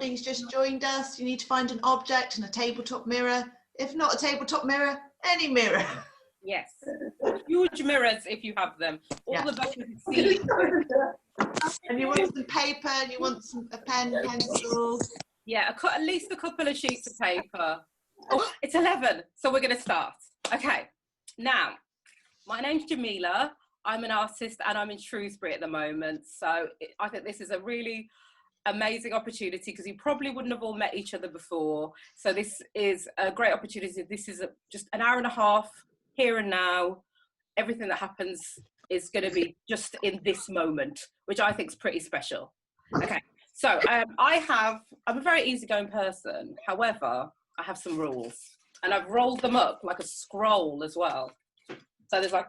He's just joined us, you need to find an object and a tabletop mirror. If not a tabletop mirror, any mirror. Yes, huge mirrors if you have them. All the best you can see. And you want some paper, and you want a pen, pencil. Yeah, at least a couple of sheets of paper. Oh, it's 11, so we're going to start. Okay, now, my name's Jamila. I'm an artist and I'm in Shrewsbury at the moment. So I think this is a really amazing opportunity because you probably wouldn't have all met each other before. So this is a great opportunity. This is just an hour and a half here and now. Everything that happens is going to be just in this moment, which I think is pretty special. Okay, so I'm a very easygoing person. However, I have some rules and I've rolled them up like a scroll as well. So there's like,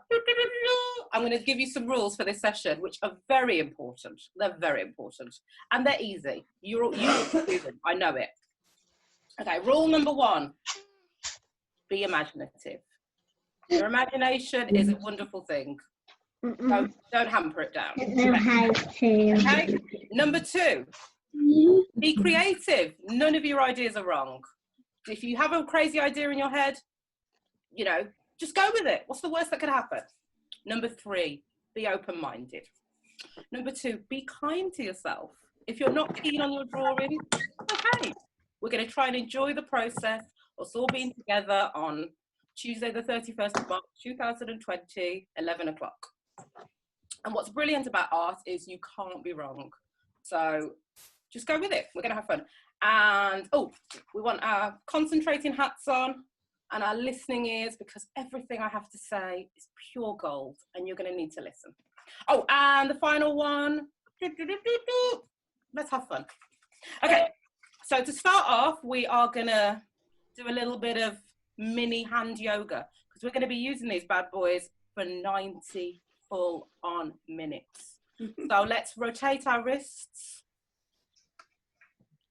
I'm going to give you some rules for this session, which are very important. They're very important. And they're easy. You do them. I know it. Okay, rule number 1. Be imaginative. Your imagination is a wonderful thing. Don't hamper it down. Know how to. Okay? Number 2, be creative. None of your ideas are wrong. If you have a crazy idea in your head, you know, just go with it. What's the worst that could happen? Number 3, be open-minded. Number 2, be kind to yourself. If you're not keen on your drawing, okay. We're going to try and enjoy the process. Us all being together on Tuesday, the 31st of March, 2020, 11 o'clock. And what's brilliant about art is you can't be wrong. So just go with it. We're going to have fun. And, oh, we want our concentrating hats on and our listening ears, because everything I have to say is pure gold and you're going to need to listen. Oh, and the final one, let's have fun. Okay, so to start off, we are going to do a little bit of mini hand yoga, because we're going to be using these bad boys for 90 full-on minutes. So let's rotate our wrists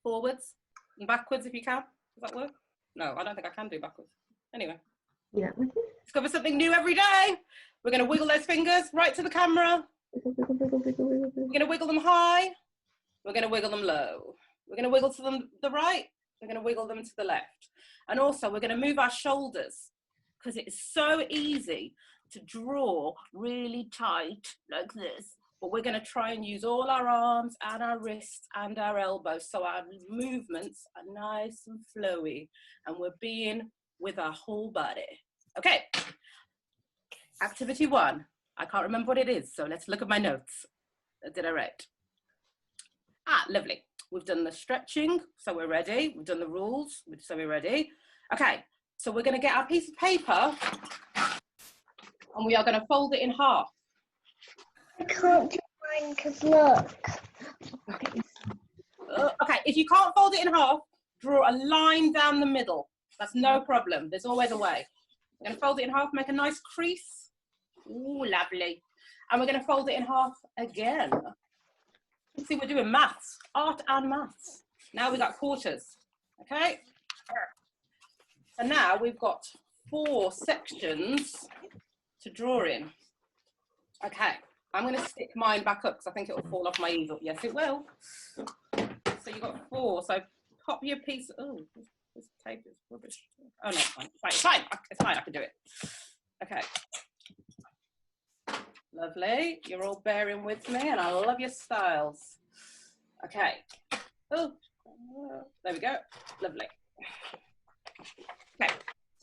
forwards and backwards if you can. Does that work? No, I don't think I can do backwards. Anyway, Yeah. discover something new every day. We're going to wiggle those fingers right to the camera. We're going to wiggle them high. We're going to wiggle them low. We're going to wiggle to them the right. We're going to wiggle them to the left. And also we're going to move our shoulders, because it is so easy to draw really tight like this. But we're going to try and use all our arms and our wrists and our elbows, so our movements are nice and flowy and we're being with our whole body. Okay, activity 1. I can't remember what it is, so let's look at my notes. Did I write? Ah, lovely. We've done the stretching, so we're ready. We've done the rules, so we're ready. Okay, so we're going to get our piece of paper and we are going to fold it in half. I can't do mine because look. Okay, if you can't fold it in half, draw a line down the middle. That's no problem. There's always a way. We're going to fold it in half, make a nice crease. Ooh, lovely. And we're going to fold it in half again. See, we're doing maths, art and maths. Now we've got quarters, okay? So now we've got 4 sections to draw in. Okay, I'm going to stick mine back up because I think it will fall off my easel. Yes, it will. So you've got 4. So pop your piece. Oh, this tape is rubbish. Oh no, it's fine. It's fine. It's fine. I can do it. Okay. Lovely. You're all bearing with me, and I love your styles. Okay. Oh, there we go. Lovely. Okay.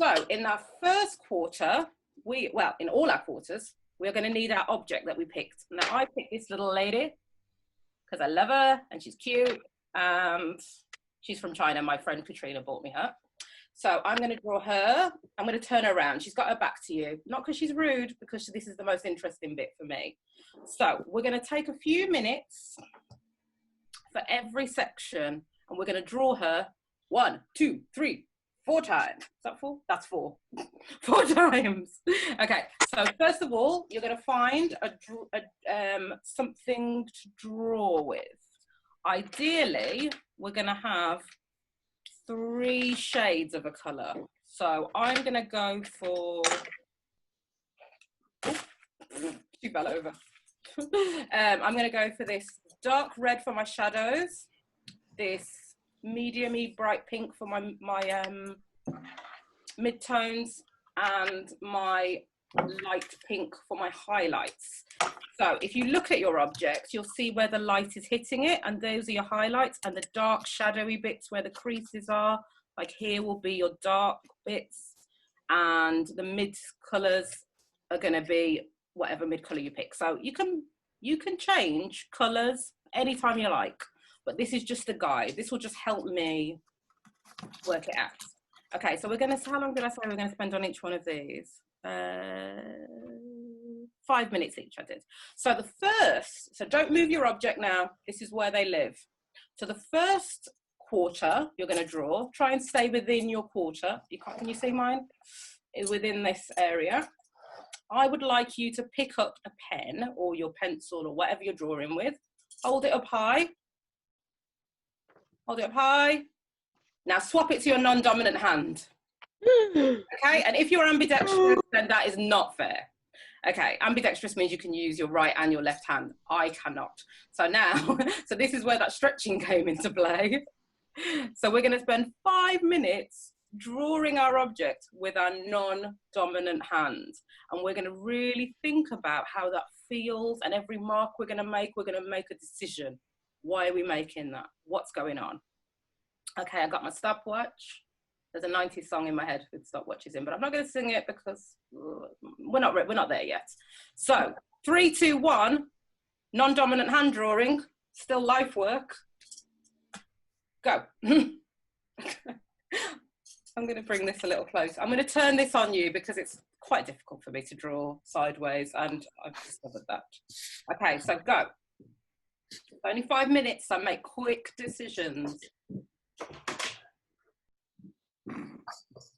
So in our first quarter, in all our quarters, we're going to need our object that we picked. Now I picked this little lady because I love her and she's cute and she's from China. My friend Katrina bought me her. So I'm going to draw her. I'm going to turn her around. She's got her back to you. Not because she's rude, because this is the most interesting bit for me. So we're going to take a few minutes for every section and we're going to draw her 1, 2, 3, 4 times. Is that 4? That's 4. 4 times. Okay. So first of all, you're going to find something to draw with. Ideally, we're going to have 3 shades of a colour. So I'm going to go for, she fell over. I'm going to go for this dark red for my shadows, this medium-y bright pink for my mid-tones, and my light pink for my highlights. So if you look at your object, you'll see where the light is hitting it, and those are your highlights, and the dark shadowy bits where the creases are, like here will be your dark bits, and the mid colours are going to be whatever mid colour you pick. So you can change colours anytime you like, but this is just a guide. This will just help me work it out. Okay, so we're going to, how long did I say we're going to spend on each one of these? 5 minutes each, I did. So the first, so don't move your object now. This is where they live. So the first quarter you're going to draw, try and stay within your quarter. Can you see mine? Is within this area. I would like you to pick up a pen or your pencil or whatever you're drawing with. Hold it up high. Hold it up high. Now swap it to your non-dominant hand. Okay, and if you're ambidextrous, then that is not fair. Okay, ambidextrous means you can use your right and your left hand. I cannot. So now, so this is where that stretching came into play. So we're going to spend 5 minutes drawing our object with our non-dominant hand. And we're going to really think about how that feels, and every mark we're going to make a decision. Why are we making that? What's going on? Okay, I got my stopwatch. There's a 90s song in my head with stopwatches in, but I'm not going to sing it because we're not there yet. So 3, 2, 1, non-dominant hand drawing, still life work. Go. I'm going to bring this a little closer. I'm going to turn this on you because it's quite difficult for me to draw sideways, and I've discovered that. Okay, so go. Only 5 minutes, so make quick decisions.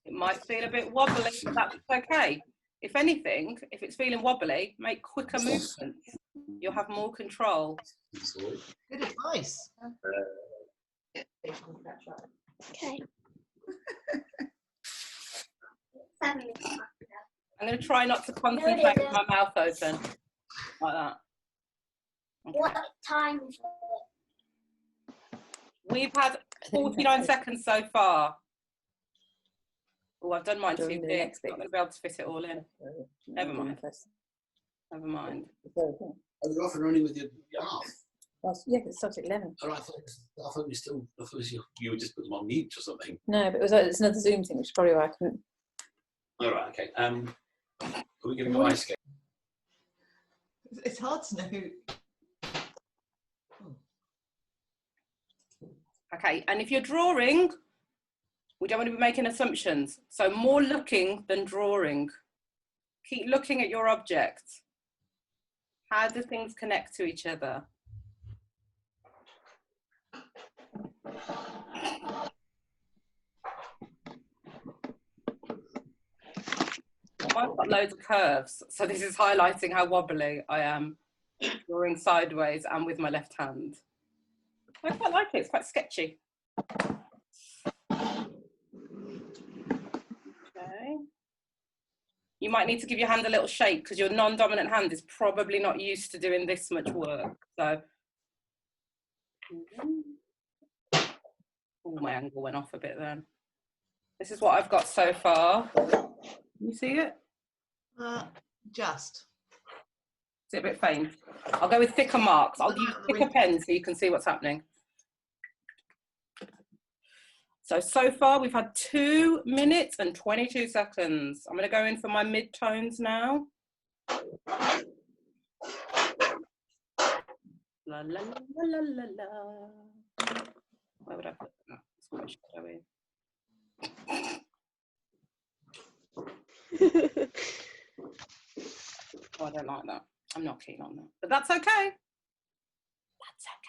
It might feel a bit wobbly, but that's okay. If anything, if it's feeling wobbly, make quicker movements. You'll have more control. Good advice. Okay. I'm going to try not to concentrate with my mouth open, like that. Okay. What time is it? We've had 49 seconds so far. Oh, I've done mine too big. I'm not going to be able to fit it all in. Never mind. Never mind. Are you off and running with your half? Well, yeah, it starts at 11. Oh, I thought you would just put them on mute or something. No, but it's another Zoom thing, which is probably why I couldn't. All right, okay. Are we giving a ice skate? It's hard to know who. Okay, and if you're drawing, we don't want to be making assumptions. So more looking than drawing. Keep looking at your object. How do things connect to each other? I've got loads of curves, so this is highlighting how wobbly I am, drawing sideways and with my left hand. I quite like it, it's quite sketchy. Okay. You might need to give your hand a little shake because your non-dominant hand is probably not used to doing this much work. So, oh, my angle went off a bit then. This is what I've got so far. Can you see it? Just. Is it a bit faint? I'll go with thicker marks. I'll use thicker pens so you can see what's happening. So far we've had 2 minutes and 22 seconds. I'm going to go in for my mid-tones now. La, la, la, la, la, la. Where would I put that? It's quite shadowy. Oh, I don't like that. I'm not keen on that, but that's okay. That's okay.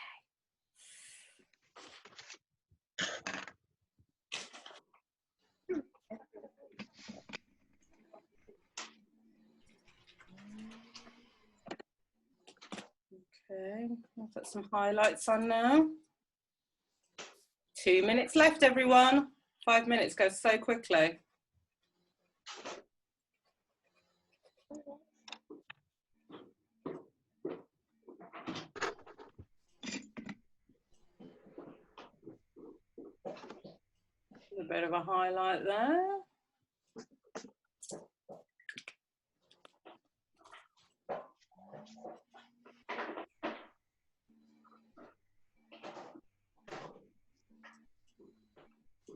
Okay, I'll put some highlights on now. 2 minutes left, everyone. 5 minutes goes so quickly. A bit of a highlight there.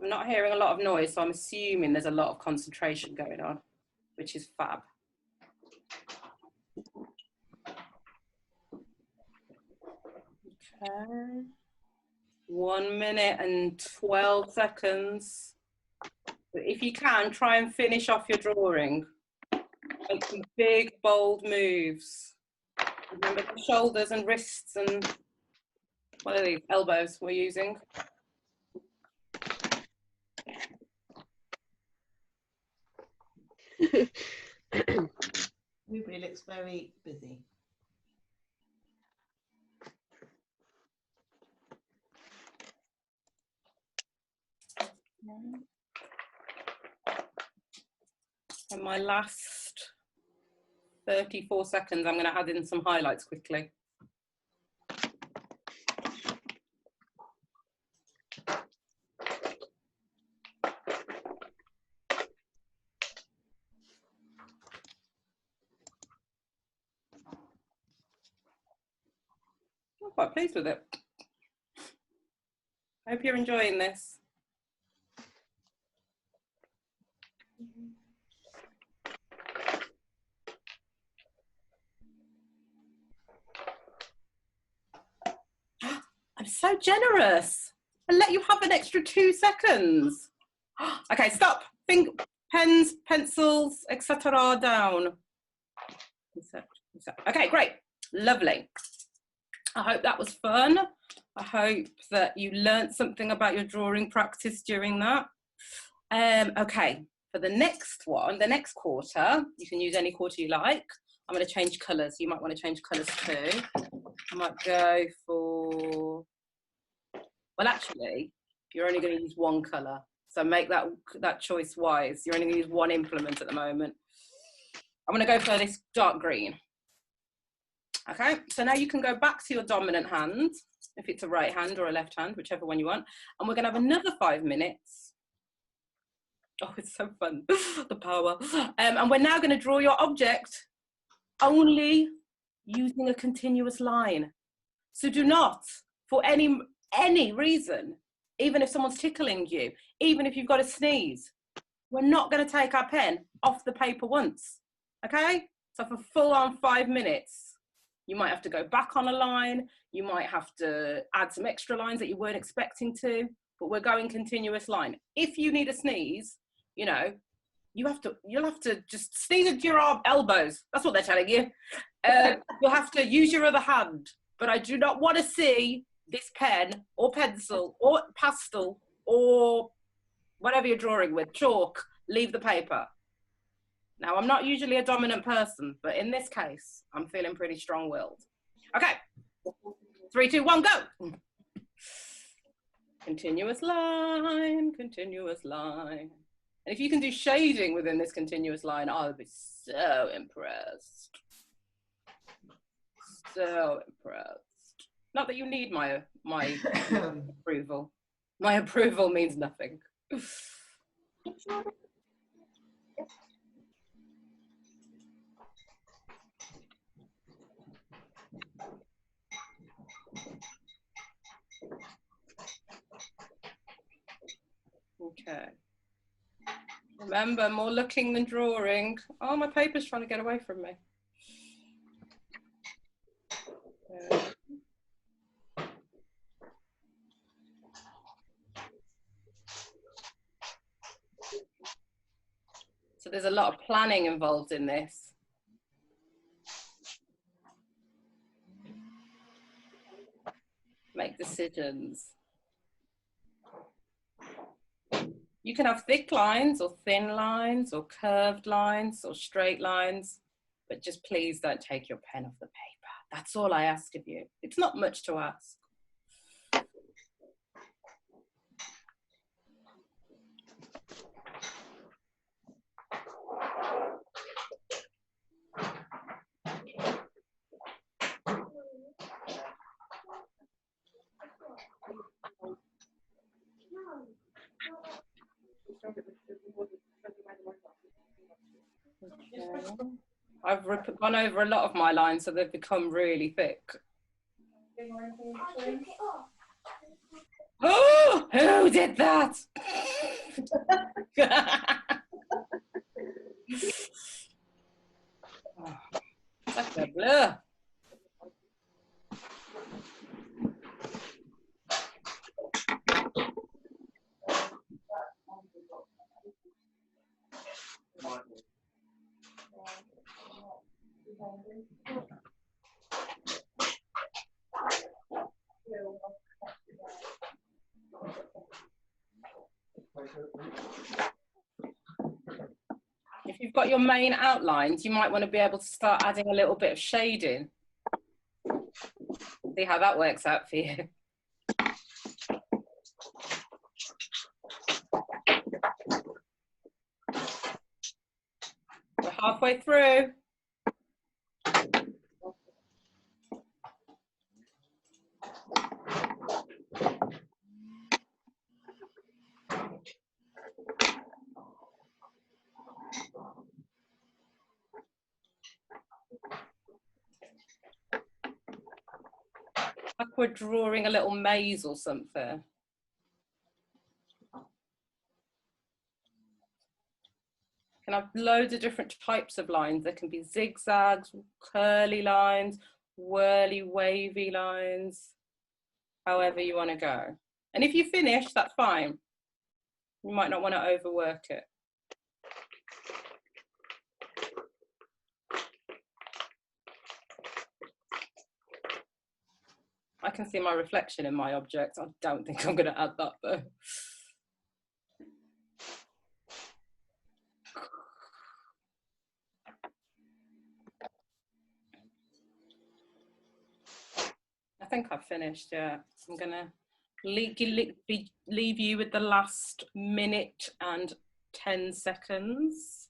I'm not hearing a lot of noise, so I'm assuming there's a lot of concentration going on, which is fab. Okay. 1 minute and 12 seconds. But if you can, try and finish off your drawing. Make some big, bold moves. Remember the shoulders and wrists and what are these? Elbows we're using. Everybody looks very busy. And my last 34 seconds, I'm going to add in some highlights quickly. I'm quite pleased with it. I hope you're enjoying this. I'm so generous. I let you have an extra 2 seconds. Okay, stop. Think pens, pencils, etc. down. Okay, great. Lovely. I hope that was fun. I hope that you learned something about your drawing practice during that. Okay, for the next one, the next quarter, you can use any quarter you like. I'm going to change colours. You might want to change colours too. I might go for, well, actually, you're only going to use one colour. So make that choice wise. You're only going to use one implement at the moment. I'm going to go for this dark green. Okay, so now you can go back to your dominant hand, if it's a right hand or a left hand, whichever one you want. And we're going to have another 5 minutes. Oh, it's so fun, the power. And we're now going to draw your object only using a continuous line. So do not, for any reason, even if someone's tickling you, even if you've got a sneeze, we're not going to take our pen off the paper once, okay? So for full on 5 minutes, you might have to go back on a line, you might have to add some extra lines that you weren't expecting to, but we're going continuous line. If you need a sneeze, you know, you'll have to just sneeze into your elbows. That's what they're telling you. You'll have to use your other hand, but I do not want to see this pen or pencil or pastel or whatever you're drawing with, chalk, leave the paper. Now, I'm not usually a dominant person, but in this case, I'm feeling pretty strong-willed. Okay, 3, 2, 1, go. Continuous line, continuous line. And if you can do shading within this continuous line, I would be so impressed. So impressed. Not that you need my approval. My approval means nothing. Okay. Remember, more looking than drawing. Oh, my paper's trying to get away from me. So there's a lot of planning involved in this. Make decisions. You can have thick lines or thin lines or curved lines or straight lines, but just please don't take your pen off the paper. That's all I ask of you. It's not much to ask. I've gone over a lot of my lines, so they've become really thick. Oh, who did that? That's a blur. If you've got your main outlines, you might want to be able to start adding a little bit of shading. See how that works out for you. We're halfway through. Like we're drawing a little maze or something. Can have loads of different types of lines. There can be zigzags, curly lines, whirly, wavy lines, however you want to go. And if you finish, that's fine. You might not want to overwork it. I can see my reflection in my object. I don't think I'm going to add that though. I think I've finished, yeah. I'm going to leave you with the last minute and 10 seconds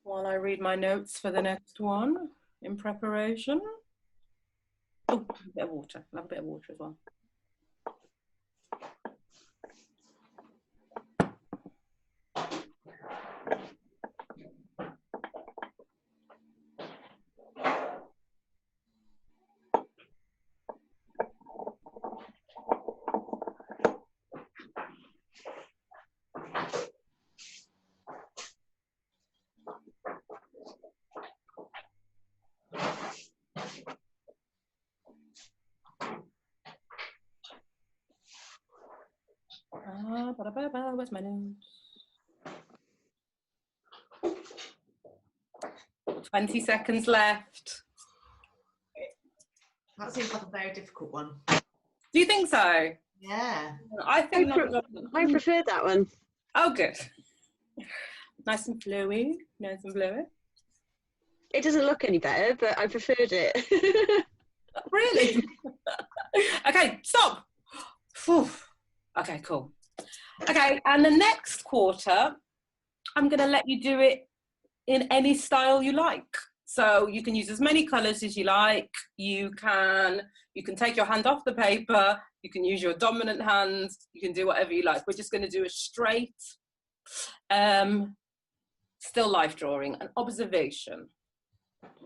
while I read my notes for the next one in preparation. Oh, a bit of water. I'll have a bit of water as well. Where's my notes? 20 seconds left. That seems like a very difficult one. Do you think so? Yeah. I think I prefer that one. Oh, good. Nice and flowy. Nice and flowy. It doesn't look any better, but I preferred it. Really? Okay, stop. Whew. Okay, cool. Okay, and the next quarter, I'm going to let you do it in any style you like. So you can use as many colours as you like. You can take your hand off the paper. You can use your dominant hand. You can do whatever you like. We're just going to do a straight, still life drawing, an observation.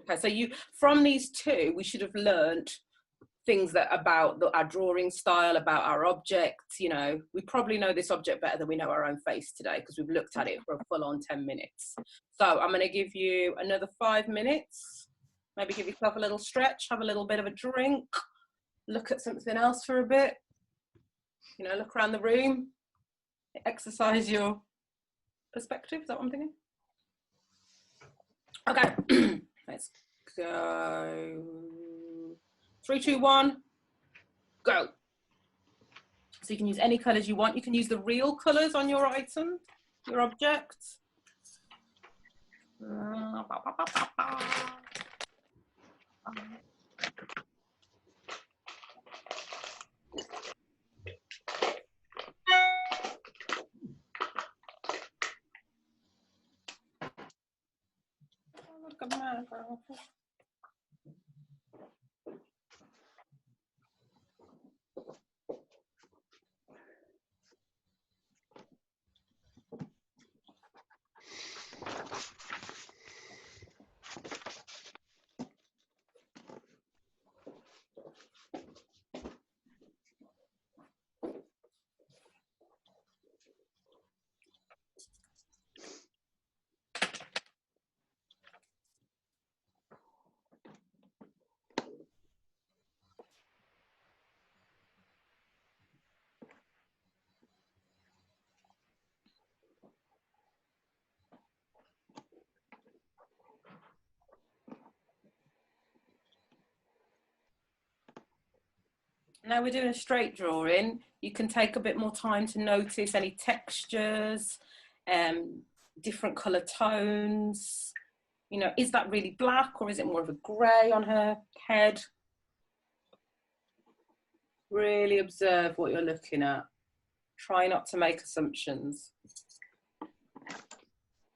Okay, so from these two, we should have learned things that about our drawing style, about our objects. You know, we probably know this object better than we know our own face today because we've looked at it for a full-on 10 minutes. So I'm going to give you another 5 minutes. Maybe give yourself a little stretch, have a little bit of a drink, look at something else for a bit. You know, look around the room, exercise your perspective. Is that what I'm thinking? Okay, let's go. 3, 2, 1, go. So you can use any colours you want. You can use the real colours on your item, your object. Now we're doing a straight drawing. You can take a bit more time to notice any textures, different colour tones. You know, is that really black or is it more of a grey on her head? Really observe what you're looking at. Try not to make assumptions.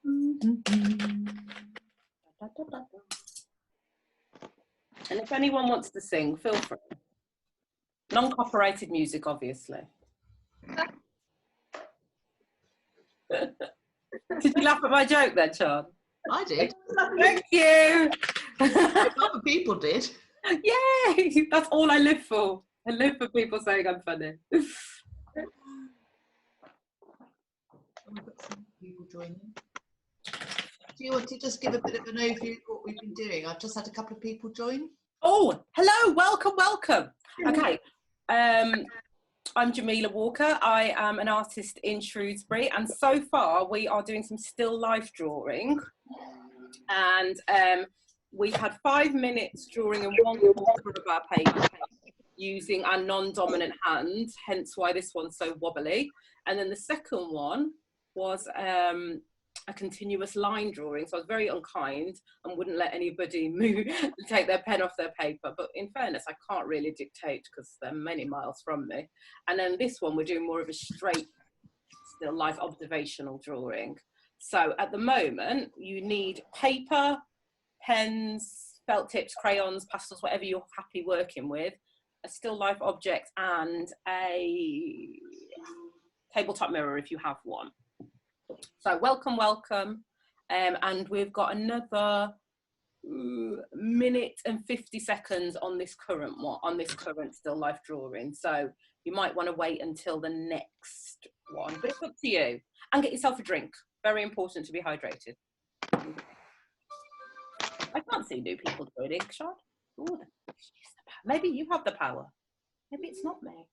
And if anyone wants to sing, feel free. Non-copyrighted music, obviously. Did you laugh at my joke then, Sean? I did. Thank you. Other people did. Yay! That's all I live for. I live for people saying I'm funny. We've got some people joining. Do you want to just give a bit of an overview of what we've been doing? I've just had a couple of people join. Oh, hello, welcome, welcome. Okay, I'm Jamila Walker. I am an artist in Shrewsbury, and so far we are doing some still life drawing. And we've had 5 minutes drawing in one quarter of our paper using our non-dominant hand, hence why this one's so wobbly. And then the second one was a continuous line drawing, so I was very unkind and wouldn't let anybody move, take their pen off their paper, but in fairness I can't really dictate because they're many miles from me. And then this one we're doing more of a straight still life observational drawing. So at the moment you need paper, pens, felt tips, crayons, pastels, whatever you're happy working with, a still life object and a tabletop mirror if you have one. So welcome, welcome. And we've got another minute and 50 seconds on this current one, on this current still life drawing. So you might want to wait until the next one, but it's up to you. And get yourself a drink. Very important to be hydrated. I can't see new people joining, Shad. Ooh, maybe you have the power. Maybe it's not me.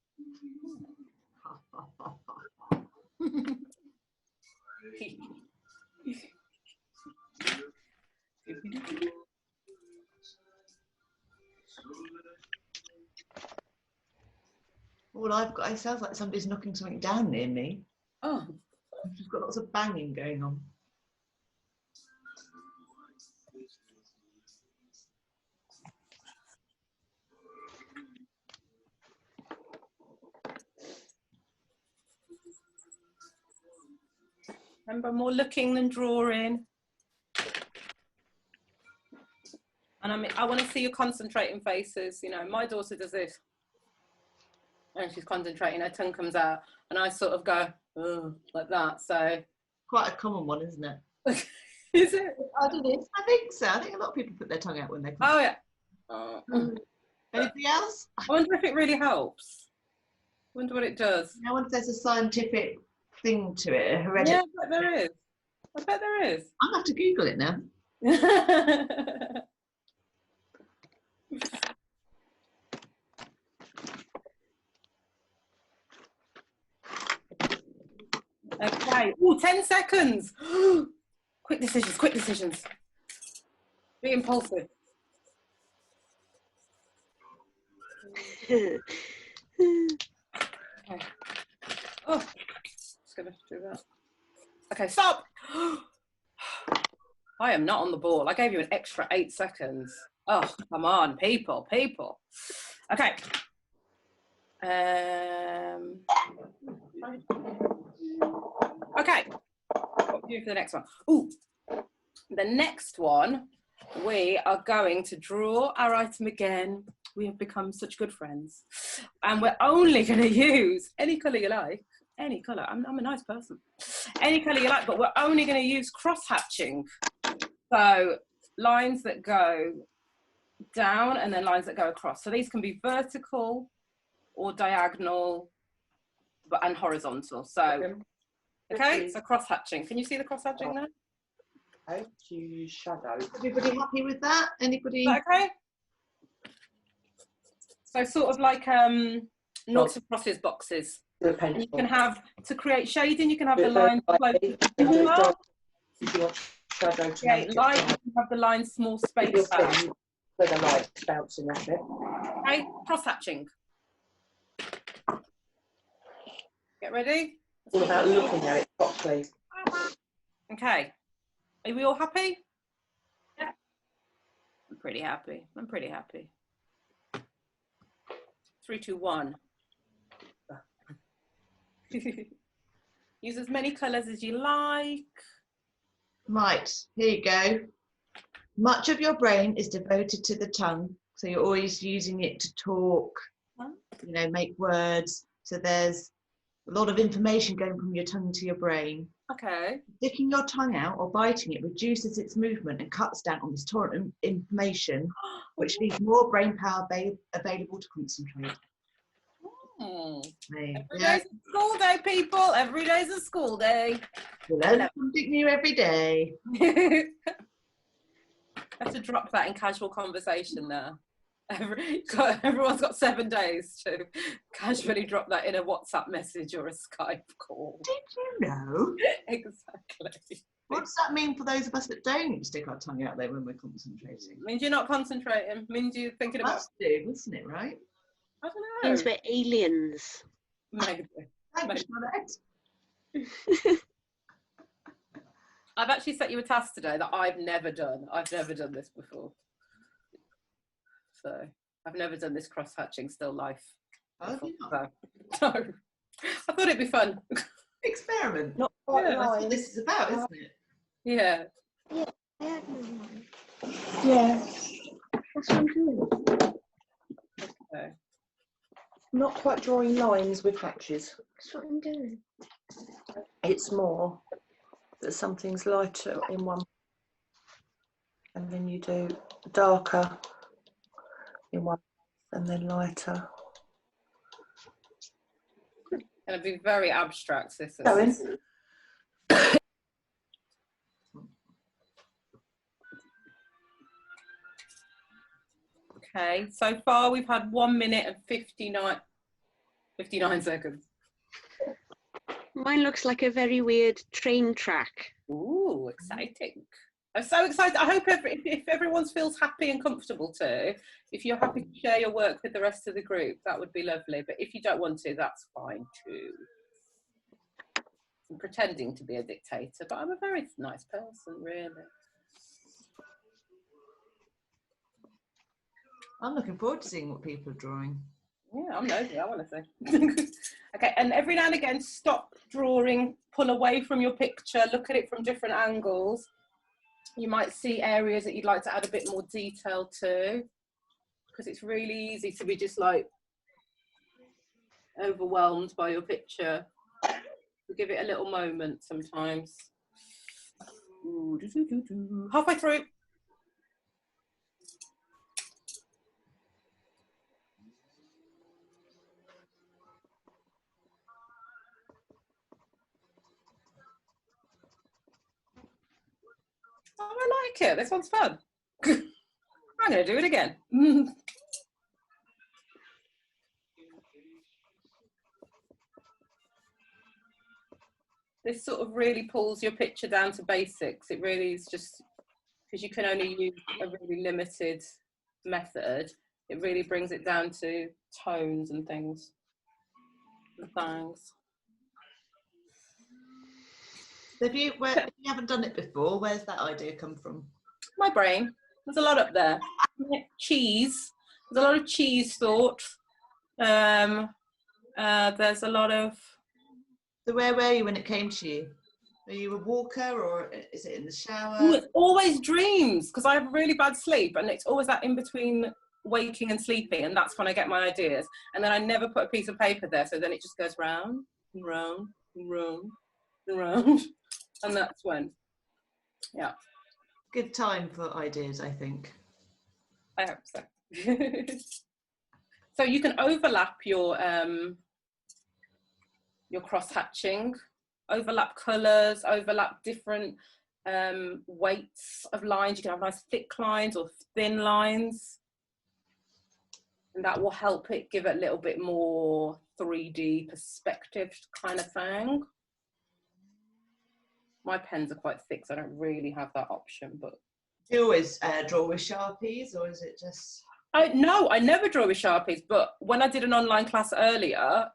All I've got, it sounds like somebody's knocking something down near me. Oh. We've got lots of banging going on. Remember, more looking than drawing. And I want to see you concentrating faces. You know, my daughter does this. And she's concentrating, her tongue comes out. And I sort of go, oh, like that. So. Quite a common one, isn't it? Is it? I don't know. I think so. I think a lot of people put their tongue out when they Oh, yeah. Anything else? I wonder if it really helps. I wonder what it does. I wonder if there's a scientific thing to it, a hereditary. Yeah, I bet there is. I bet there is. I'll have to Google it now. Okay. Oh, 10 seconds. Quick decisions, quick decisions. Be impulsive. Okay. Oh, just gonna do that. Okay, stop. I am not on the ball. I gave you an extra 8 seconds. Oh, come on, people. Okay. Okay. What do we do for the next one? Ooh, the next one, we are going to draw our item again. We have become such good friends. And we're only going to use any colour you like. Any colour. I'm a nice person. Any colour you like, but we're only going to use cross-hatching. So lines that go down and then lines that go across. So these can be vertical or diagonal and horizontal. So, okay, so cross-hatching. Can you see the cross-hatching there? Okay, to shadow. Everybody happy with that? Anybody? Is that okay? So sort of like noughts and crosses boxes. And you can have, to create shading, you can have the lines close. Create light, you can have the lines small spaced out. Where the light's bouncing off it. Okay, cross-hatching. Get ready? It's all about looking at it properly. Okay. Are we all happy? Yeah. I'm pretty happy. I'm pretty happy. 3, 2, 1. Use as many colours as you like. Right, here you go. Much of your brain is devoted to the tongue, so you're always using it to talk, you know, make words. So there's a lot of information going from your tongue to your brain. Okay. Sticking your tongue out or biting it reduces its movement and cuts down on this torrent of information, which leaves more brain power available to concentrate. Every day's a school day, people. Every day's a school day. You learn something new every day. I have to drop that in casual conversation there. Everyone's got 7 days to casually drop that in a WhatsApp message or a Skype call. Did you know? Exactly. What does that mean for those of us that don't stick our tongue out there when we're concentrating? Means you're not concentrating. Means you're thinking about. Must do, isn't it, right? I don't know. Means we're aliens. Maybe. Thanks, Jeanette. I've actually set you a task today that I've never done. I've never done this before. So I've never done this cross-hatching still life. Oh, have you not? So I thought it'd be fun. Experiment. Not quite That's right. what this is about, isn't it? Yeah. Yeah. That's what I'm doing. Okay. Not quite drawing lines with hatches. That's what I'm doing. It's more that something's lighter in one, and then you do darker in one, and then lighter. Gonna be very abstract, this is. Going. Okay, so far we've had 1 minute and 59 seconds. Mine looks like a very weird train track. Ooh, exciting. I'm so excited. I hope if everyone feels happy and comfortable too, if you're happy to share your work with the rest of the group, that would be lovely. But if you don't want to, that's fine too. I'm pretending to be a dictator, but I'm a very nice person, really. I'm looking forward to seeing what people are drawing. Yeah, I'm nosy, I want to see. Okay, and every now and again, stop drawing, pull away from your picture, look at it from different angles. You might see areas that you'd like to add a bit more detail to, because it's really easy to be just like overwhelmed by your picture. So give it a little moment sometimes. Ooh, halfway through. Oh, I like it. This one's fun. I'm going to do it again. This sort of really pulls your picture down to basics. It really is just, because you can only use a really limited method, it really brings it down to tones and things. And things. If you haven't done it before, where's that idea come from? My brain. There's a lot up there. Cheese. There's a lot of cheese thought. There's a lot of. So where were you when it came to you? Are you a walker, or is it in the shower? Ooh, it's always dreams, because I have really bad sleep, and it's always that in between waking and sleeping, and that's when I get my ideas. And then I never put a piece of paper there, so then it just goes round and round and round and round. And that's when, yeah. Good time for ideas, I think. I hope so. So you can overlap your cross-hatching, overlap colours, overlap different weights of lines. You can have nice thick lines or thin lines. And that will help it give it a little bit more 3D perspective kind of thing. My pens are quite thick, so I don't really have that option. But Do you always draw with Sharpies, or is it just? No, I never draw with Sharpies. But when I did an online class earlier,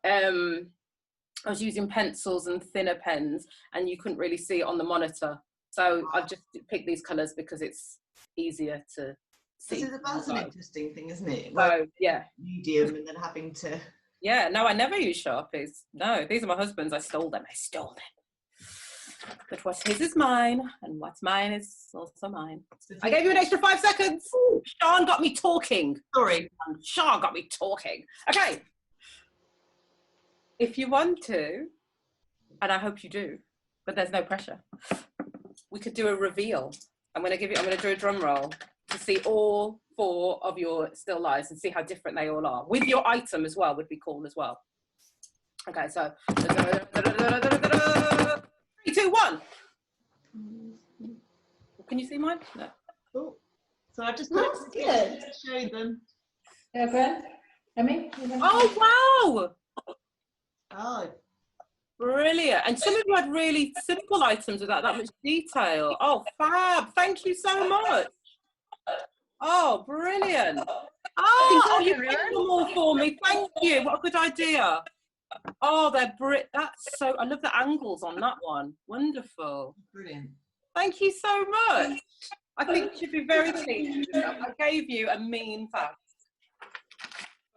I was using pencils and thinner pens, and you couldn't really see it on the monitor. So I've just picked these colours because it's easier to see. That's an interesting thing, isn't it? Oh, yeah. Medium and then having to... Yeah, no, I never use Sharpies. No, these are my husband's. I stole them. But what's his is mine, and what's mine is also mine. I gave you an extra 5 seconds. Sean got me talking. Sorry. Sean got me talking. Okay. If you want to, and I hope you do, but there's no pressure, we could do a reveal. I'm going to do a drum roll to see all 4 of your still lives and see how different they all are. With your item as well would be cool as well. Okay, so 3, 2, 1. Can you see mine? No. Cool. So I just put it to show them. Yeah, Gwen? Emmy? Oh, wow! Oh, Brilliant. And some of you had really simple items without that much detail. Oh, fab. Thank you so much. Oh, brilliant. Oh, you picked them all for me. Thank you. What a good idea. Oh, that's so, I love the angles on that one. Wonderful. brilliant. Thank you so much. I think you should be very pleased. I gave you a mean task.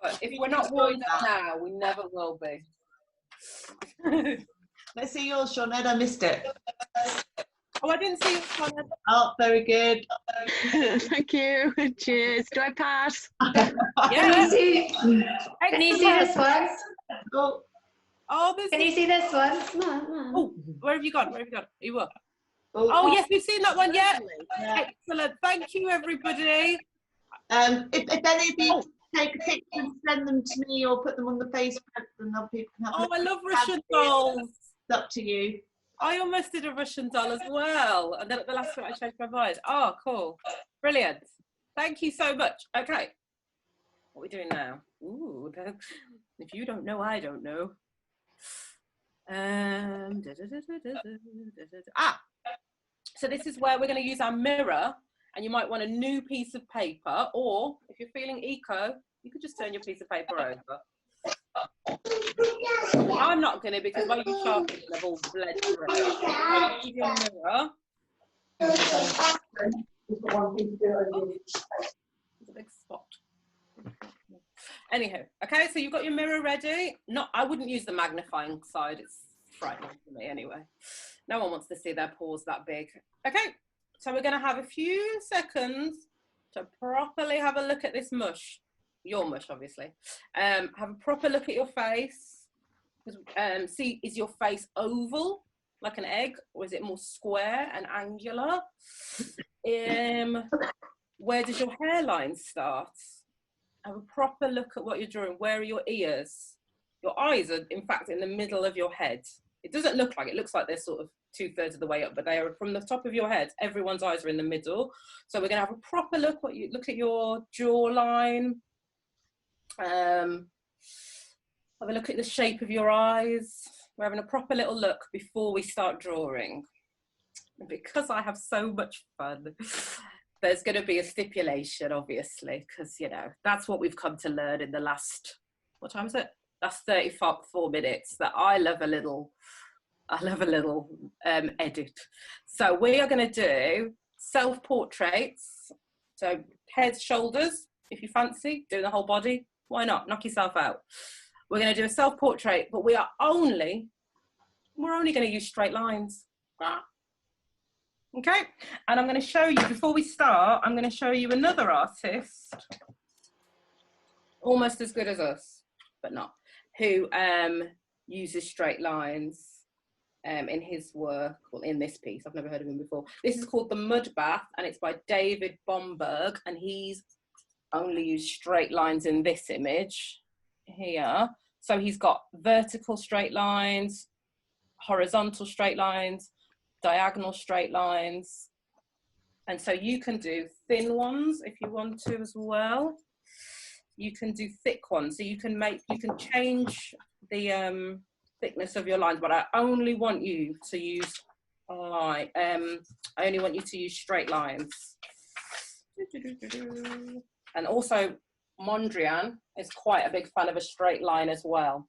But if we're not warmed up now, we never will be. Let's see yours, Sinead. I missed it. Oh, I didn't see it. Oh, very good. Thank you. Cheers. Do I pass? Yeah. Can you see this one? Oh, Oh, Can you see this one? Come on, come on. Oh, where have you gone? Where have you gone? You were. oh, Oh, yes, we've seen that one. Yeah. yeah. Excellent. Thank you, everybody. If any of you take a picture and send them to me or put them on the Facebook, then other people can have a Oh, look. I love Russian dolls. It's up to you. I almost did a Russian doll as well. And then at the last minute, I changed my mind. Oh, cool. Brilliant. Thank you so much. Okay. What are we doing now? Ooh, if you don't know, I don't know. So this is where we're going to use our mirror, and you might want a new piece of paper, or if you're feeling eco, you could just turn your piece of paper over. I'm not going to, because my Sharpies have all bled through. So use your mirror. There's a big spot. Anyhow, okay, so you've got your mirror ready. I wouldn't use the magnifying side. It's frightening for me anyway. No one wants to see their paws that big. Okay, so we're going to have a few seconds to properly have a look at this mush. Your mush, obviously. Have a proper look at your face. See, is your face oval, like an egg, or is it more square and angular? Where does your hairline start? Have a proper look at what you're drawing. Where are your ears? Your eyes are, in fact, in the middle of your head. It doesn't look like it. It looks like they're sort of 2/3 of the way up, but they are from the top of your head. Everyone's eyes are in the middle. So we're going to have a proper look. Look at your jawline. Have a look at the shape of your eyes. We're having a proper little look before we start drawing. And because I have so much fun, there's going to be a stipulation, obviously, because, you know, that's what we've come to learn in the last, what time is it? Last 34 minutes, that I love a little edit. So we are going to do self-portraits. So head, shoulders, if you fancy, doing the whole body, why not? Knock yourself out. We're going to do a self-portrait, but we're only going to use straight lines. Okay, and I'm going to show you, before we start, I'm going to show you another artist, almost as good as us, but not, who uses straight lines in his work, well, in this piece. I've never heard of him before. This is called The Mud Bath, and it's by David Bomberg, and he's only used straight lines in this image here. So he's got vertical straight lines, horizontal straight lines, diagonal straight lines, and so you can do thin ones if you want to as well. You can do thick ones, so you can change the thickness of your lines, but I only want you to use I only want you to use straight lines. And also Mondrian is quite a big fan of a straight line as well.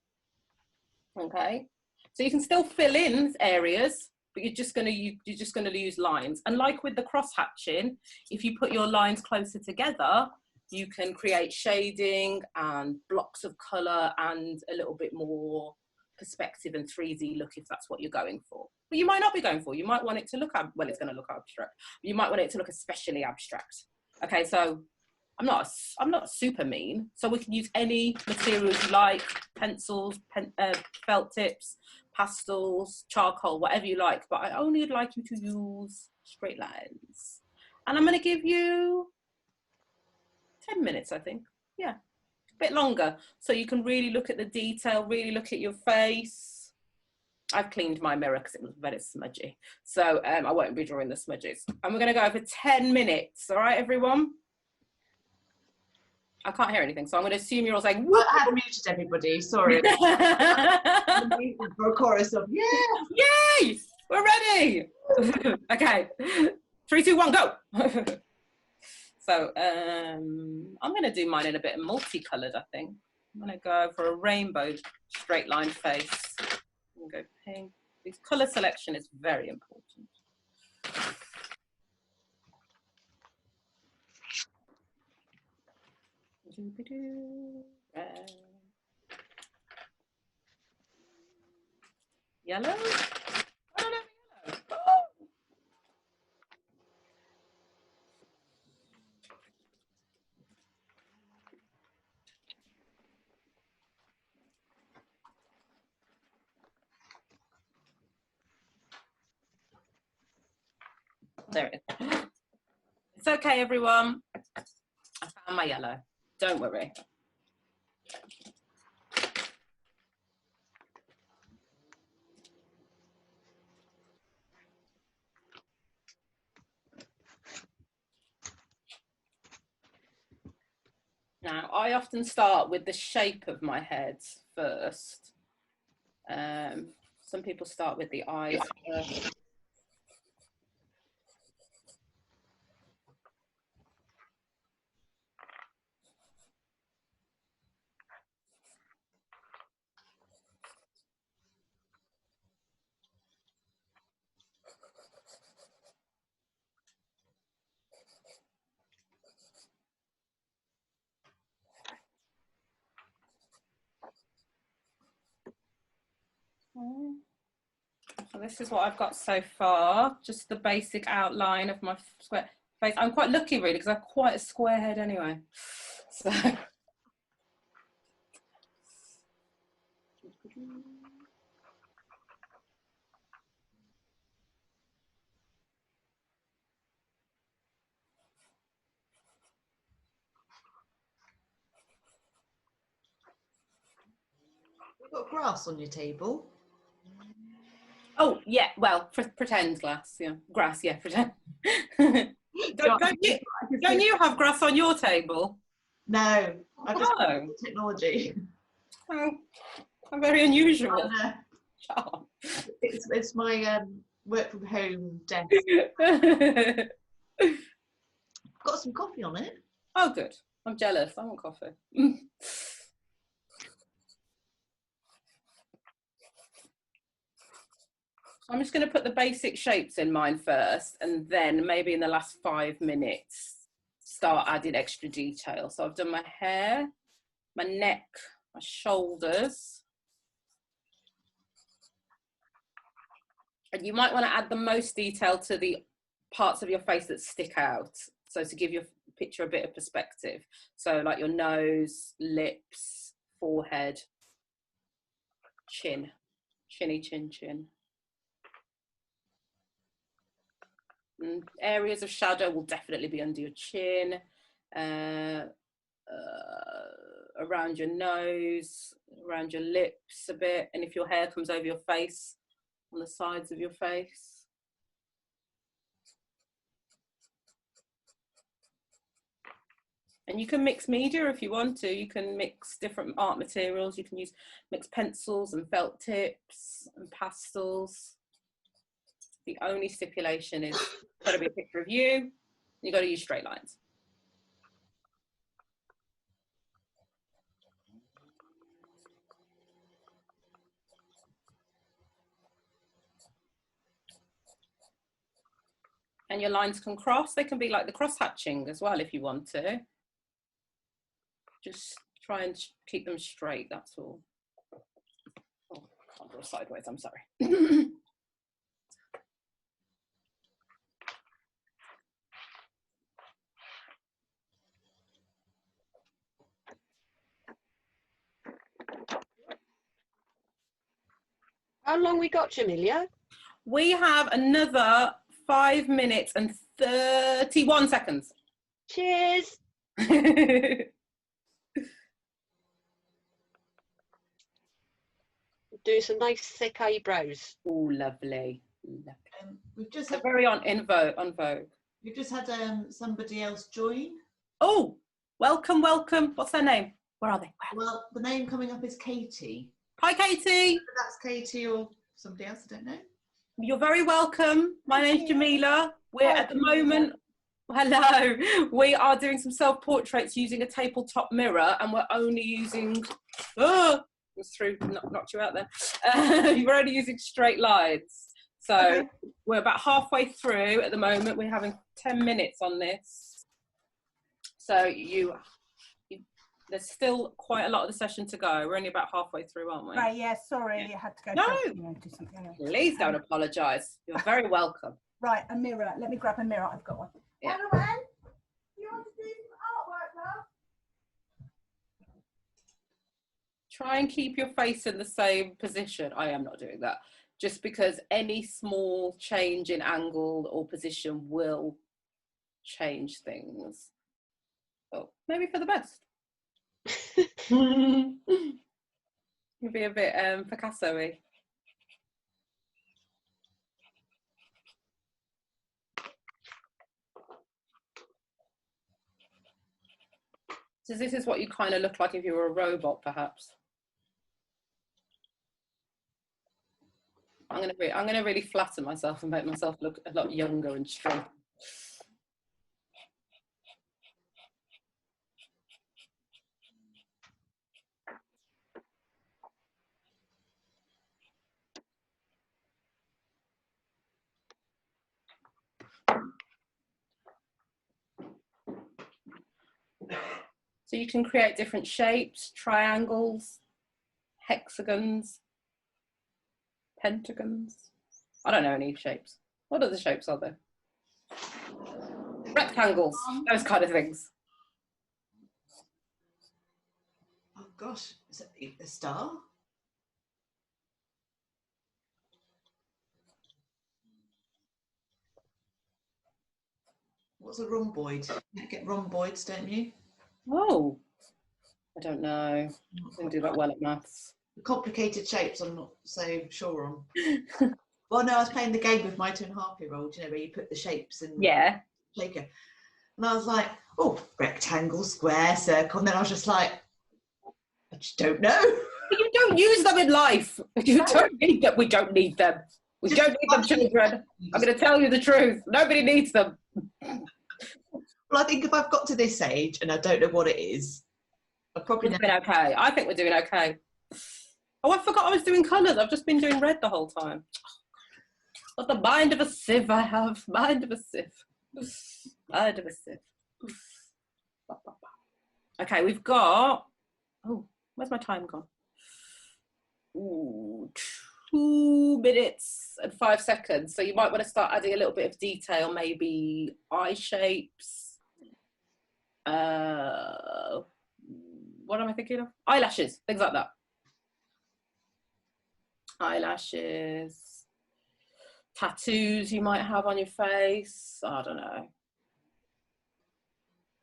Okay, So you can still fill in areas, but you're just going to use lines. And like with the cross hatching, if you put your lines closer together, you can create shading and blocks of colour and a little bit more perspective and 3D look if that's what you're going for. But you might not be going for. You might want it to look, well, it's going to look abstract. You might want it to look especially abstract. Okay, so I'm not super mean. So we can use any materials you like, pencils, felt tips, pastels, charcoal, whatever you like. But I only would like you to use straight lines. And I'm going to give you 10 minutes, I think. Yeah, a bit longer. So you can really look at the detail, really look at your face. I've cleaned my mirror because it was very smudgy. So I won't be drawing the smudges. And we're going to go for 10 minutes. All right, everyone? I can't hear anything, so I'm going to assume you're all saying, whoop. I have muted everybody, sorry. For a chorus of, yeah! Yay! We're ready! Okay, 3, 2, 1, go! So I'm going to do mine in a bit of multicoloured, I think. I'm going to go for a rainbow straight line face. I'm going to go pink. This colour selection is very important. Red. Yellow? I don't have yellow. Oh. There it is. It's okay, everyone. I found my yellow. Don't worry. Now, I often start with the shape of my head first. Some people start with the eyes first. So this is what I've got so far, just the basic outline of my square face. I'm quite lucky really because I've quite a square head anyway. So You've got grass on your table. oh yeah, well, pretend glass, yeah, grass, yeah, pretend. don't you have grass on your table? No, I've just got Oh. technology. Oh, I'm very unusual. Oh. It's my work from home desk. Got some coffee on it. Oh, good. I'm jealous. I want coffee. I'm just going to put the basic shapes in mine first, and then maybe in the last 5 minutes, start adding extra detail. So I've done my hair, my neck, my shoulders. And you might want to add the most detail to the parts of your face that stick out. So to give your picture a bit of perspective. So like your nose, lips, forehead, chin, chinny chin chin. And areas of shadow will definitely be under your chin, around your nose, around your lips a bit. And if your hair comes over your face, on the sides of your face. And you can mix media if you want to. You can mix different art materials. You can mix pencils and felt tips and pastels. The only stipulation is it's got to be a picture of you. You've got to use straight lines. And your lines can cross. They can be like the cross-hatching as well if you want to. Just try and keep them straight, that's all. Oh, I can't draw sideways, I'm sorry. How long we got, Jamila? We have another 5 minutes and 31 seconds. Cheers. Do some nice thick eyebrows. Oh, lovely. We've just They're had, very on vogue. we've just had somebody else join. Oh, welcome, welcome. What's their name? Where are they? Where? Well, the name coming up is Katie. Hi, Katie. Whether that's Katie or somebody else, I don't know. You're very welcome. My name's Jamila. We're at the moment, hello, we are doing some self-portraits using a tabletop mirror, and we're only using, knocked you out there. We're only using straight lines. So we're about halfway through at the moment. We're having 10 minutes on this. So there's still quite a lot of the session to go. We're only about halfway through, aren't we? Right, yeah, sorry, I had to go. No, do something. please don't apologise. You're very welcome. Right, a mirror. Let me grab a mirror. I've got one. Yeah. You want to do some artwork, love? Try and keep your face in the same position. I am not doing that. Just because any small change in angle or position will change things. Oh, maybe for the best. You'll be a bit Picasso-y. So this is what you kind of look like if you were a robot, perhaps. I'm gonna really flatter myself and make myself look a lot younger and strong. So you can create different shapes, triangles, hexagons, pentagons. I don't know any shapes. What other shapes are there? Rectangles, those kind of things. Oh gosh, is it a star? What's a rhomboid? You get rhomboids, don't you? Oh, I don't know. I didn't do that well at maths. The complicated shapes I'm not so sure on. Well, no, I was playing the game with my 2.5-year-old, you know, where you put the shapes in the shaker. And I was like, oh, rectangle, square, circle. And then I was just like, I just don't know. You don't use them in life. You don't need them. We don't need them. We don't need them, children. I'm going to tell you the truth. Nobody needs them. Well, I think if I've got to this age and I don't know what it is, I've probably been okay. I think we're doing okay. Oh, I forgot I was doing colours. I've just been doing red the whole time. What the mind of a sieve I have. Mind of a sieve. Mind of a sieve. Okay, we've got... Oh, where's my time gone? Ooh, 2 minutes and 5 seconds. So you might want to start adding a little bit of detail, maybe eye shapes. What am I thinking of? Eyelashes, things like that. Eyelashes. Tattoos you might have on your face. I don't know.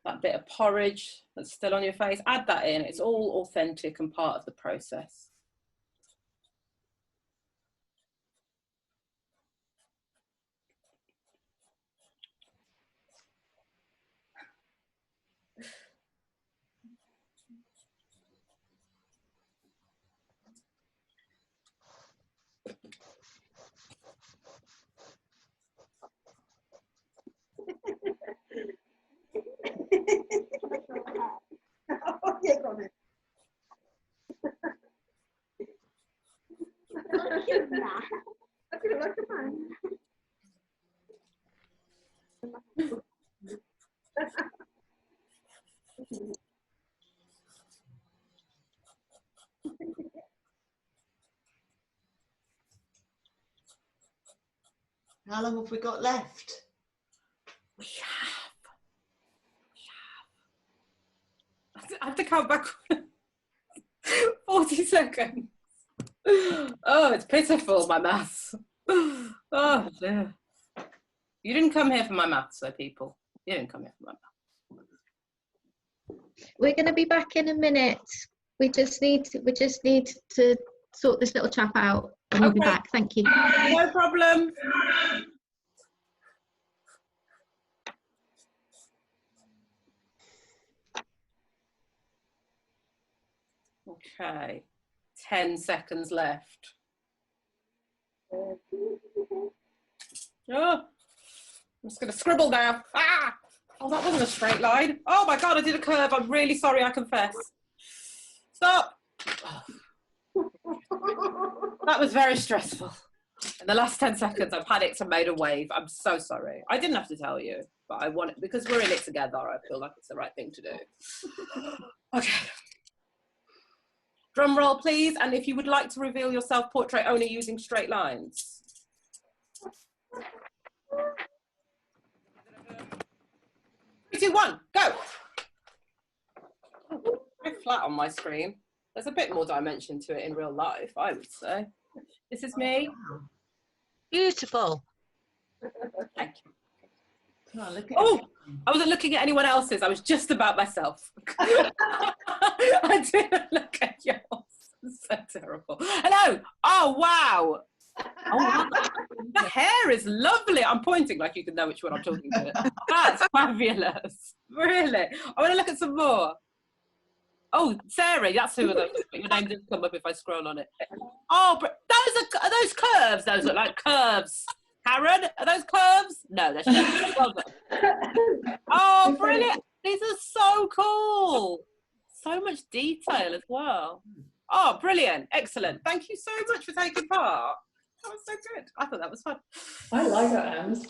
That bit of porridge that's still on your face. Add that in. It's all authentic and part of the process. How long have we got left? We have. I have to count back. 40 seconds. Oh, it's pitiful, my maths. Oh, dear. You didn't come here for my maths, though, people. You didn't come here for my maths. We're going to be back in a minute. We just need to sort this little chap out, and we'll be back. Thank you. No problem. Okay, 10 seconds left. Oh, I'm just going to scribble now. Ah! Oh, that wasn't a straight line. Oh my God, I did a curve. I'm really sorry, I confess. Stop. That was very stressful. In the last 10 seconds, I panicked and made a wave. I'm so sorry. I didn't have to tell you, but I want it because we're in it together. I feel like it's the right thing to do. Okay. Drum roll, please. And if you would like to reveal your self-portrait only using straight lines. 3, 2, 1, go. Very flat on my screen. There's a bit more dimension to it in real life, I would say. This is me. Beautiful. Thank you. Oh, look at Oh, I wasn't looking at anyone else's. I was just about myself. I didn't look at yours. So terrible. Hello. Oh, wow. Oh, wow. The hair is lovely. I'm pointing like you can know which one I'm talking to. That's fabulous. Really. I want to look at some more. Oh, Sarah, that's who your name didn't come up if I scroll on it. Oh, but are those curves? Those look like curves. Karen, are those curves? No, they're shapes. Well done. Oh, brilliant. These are so cool. So much detail as well. Oh, brilliant. Excellent. Thank you so much for taking part. That was so good. I thought that was fun. I like our hands.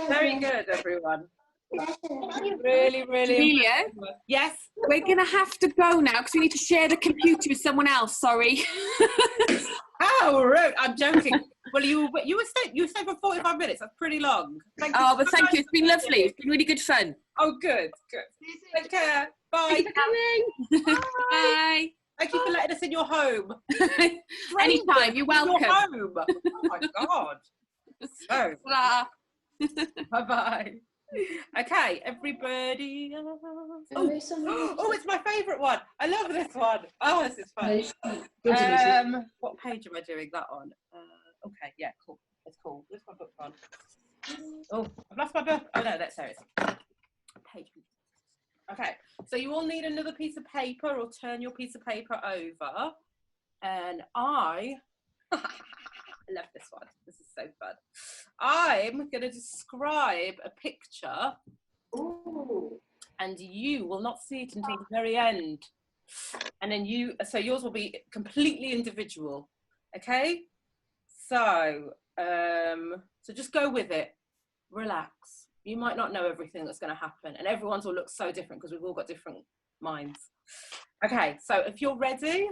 Very good, everyone. Really, really. Amelia, Yes. we're going to have to go now because we need to share the computer with someone else. Sorry. How rude. I'm joking. Well, you stayed for 45 minutes. That's pretty long. Thank you. Oh, but thank you. It's been lovely. It's been really good fun. Oh, good. Good. Take care. Bye. Thank you for coming. Bye. Thank you for letting us in your home. Anytime. You're welcome. Your home. Oh my God. So. Bye-bye. Okay, everybody. Oh, it's my favourite one. I love this one. Oh, this is fun. What page am I doing that on? Okay, yeah, cool. It's cool. Where's my book on? Oh, I've lost my book. Oh no, that's there. Page. Okay, so you all need another piece of paper, or turn your piece of paper over. And I love this one. This is so fun. I'm going to describe a picture. Ooh. And you will not see it until the very end. And then so yours will be completely individual. Okay? So just go with it. Relax. You might not know everything that's going to happen, and everyone's will look so different because we've all got different minds. Okay, so if you're ready,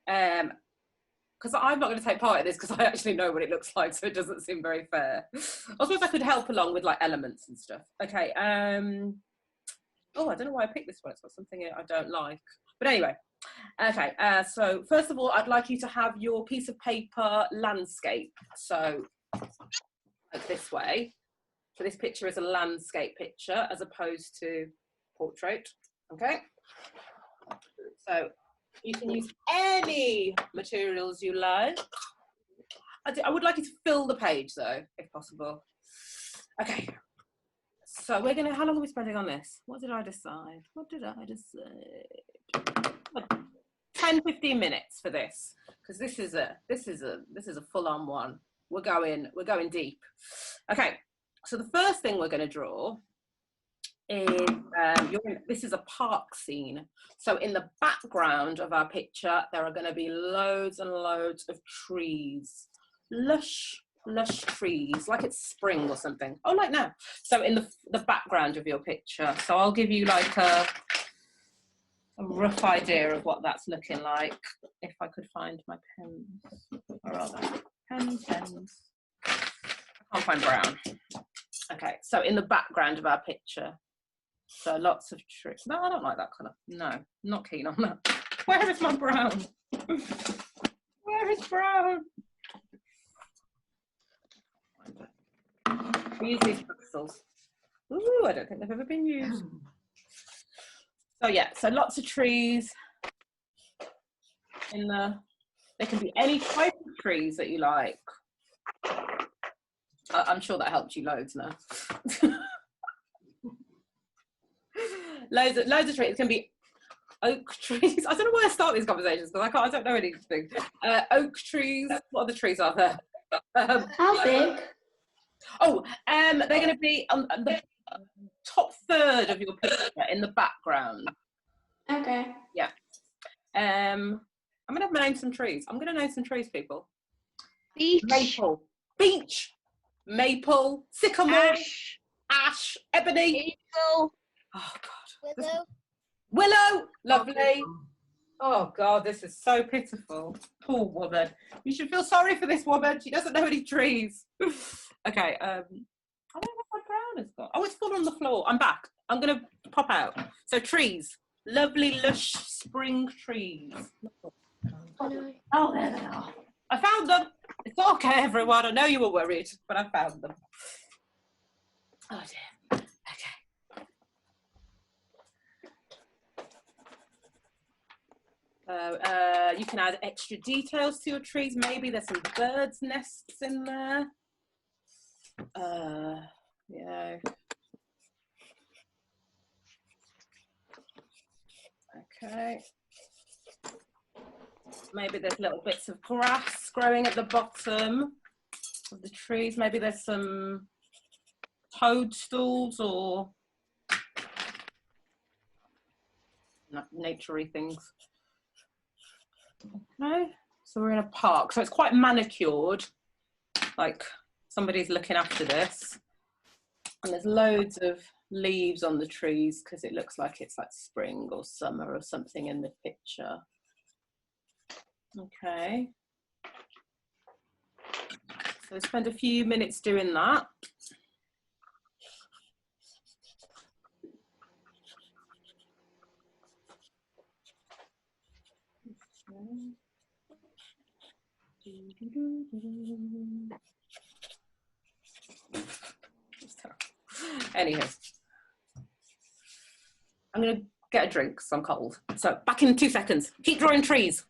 because I'm not going to take part in this because I actually know what it looks like, so it doesn't seem very fair. I suppose I could help along with like elements and stuff. Okay. Oh, I don't know why I picked this one. It's got something I don't like. But anyway. Okay. So first of all, I'd like you to have your piece of paper landscape. So like this way. So this picture is a landscape picture as opposed to portrait. Okay. So you can use any materials you like. I would like you to fill the page though, if possible. Okay. So we're gonna, how long are we spending on this? What did I decide? 10, 15 minutes for this, because this is a full-on one. We're going deep. Okay. So the first thing we're going to draw is, this is a park scene. So in the background of our picture, there are going to be loads and loads of trees, lush trees, like it's spring or something. Oh, like now. So in the background of your picture. So I'll give you like a rough idea of what that's looking like. If I could find my pens, or rather, pens. I can't find brown. Okay, so in the background of our picture, so lots of trees. No, I don't like that colour. No, not keen on that. Where is my brown? Where is brown? We use these pixels. Ooh, I don't think they've ever been used. So yeah, so lots of trees. In the, there can be any type of trees that you like. I'm sure that helped you loads now. loads of trees. It can be oak trees. I don't know why I start these conversations because I don't know anything. Oak trees. What other trees are there? How big? Oh, they're going to be on the top third of your picture in the background. Okay. Yeah. I'm going to name some trees. I'm going to name some trees, people. Beach. Maple. Beech. Maple. Sycamore. Ash. Ebony. Eagle. Oh, God. Willow. Willow. Lovely. Oh, God, this is so pitiful. Poor woman. You should feel sorry for this woman. She doesn't know any trees. Okay. I don't know what my brown has got. Oh, it's fallen on the floor. I'm back. I'm going to pop out. So trees. Lovely, lush spring trees. Oh, there they are. I found them. It's okay, everyone. I know you were worried, but I found them. Oh, dear. Okay. You can add extra details to your trees. Maybe there's some birds' nests in there. Yeah. Okay. Maybe there's little bits of grass growing at the bottom of the trees. Maybe there's some toadstools or nature-y things. Okay, so we're in a park. So it's quite manicured, like somebody's looking after this. And there's loads of leaves on the trees because it looks like it's like spring or summer or something in the picture. Okay. So spend a few minutes doing that. Anywho, I'm going to get a drink because I'm cold. So back in 2 seconds. Keep drawing trees.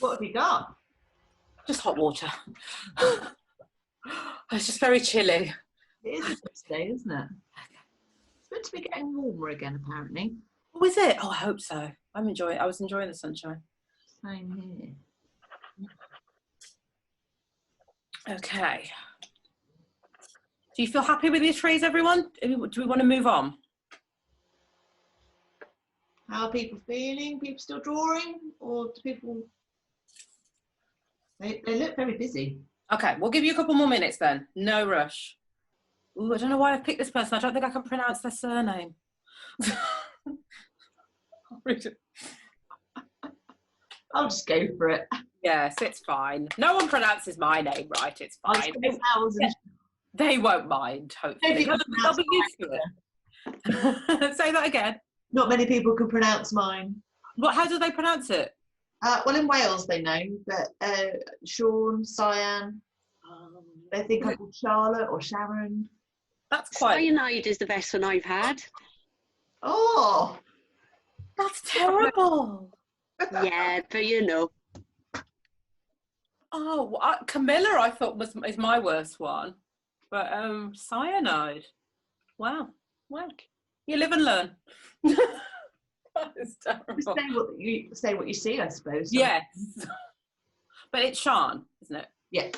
What have you got? Just hot water. It's just very chilly. It is a good day, isn't it? It's meant to be getting warmer again, apparently. Oh, is it? Oh, I hope so. I was enjoying the sunshine. Same here. Okay. Do you feel happy with these trees, everyone? Do we want to move on? How are people feeling? People still drawing? Or do people... They look very busy. Okay, we'll give you a couple more minutes then. No rush. Ooh, I don't know why I picked this person. I don't think I can pronounce their surname. I'll just go for it. Yes, it's fine. No one pronounces my name right. It's I'll fine. just go vowels and They won't mind, hopefully. Maybe They'll be used to it. Say that again. not many people can pronounce mine. How do they pronounce it? Well, in Wales they know, but Sean, Cyan, they think I'm called Charlotte or Sharon. That's quite... Cyanide is the best one I've had. Oh! That's terrible. Yeah, but you know. Oh, Camilla, I thought is my worst one, but cyanide. Wow, well, you live and learn. That is terrible. Just say what you see, I suppose. Yes, but it's Sean, isn't it? Yeah.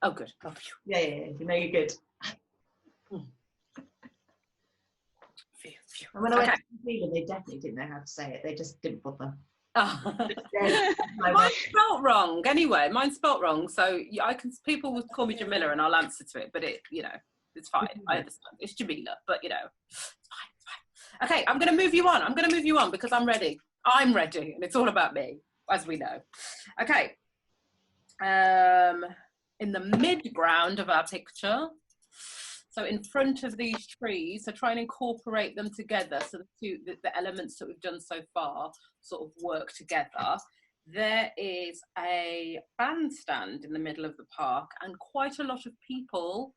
Oh, good. Oh, yeah. You know, you're good. And when I went to New Zealand, they definitely didn't know how to say it. They just didn't bother. Oh. Mine's spelt wrong anyway. Mine's spelt wrong, so people will call me Jamila and I'll answer to it, but it's fine. I understand. It's Jamila, but it's fine. Okay, I'm going to move you on. Because I'm ready, and it's all about me, as we know. Okay. In the mid-ground of our picture, so in front of these trees, so try and incorporate them together so the elements that we've done so far sort of work together. There is a bandstand in the middle of the park and quite a lot of people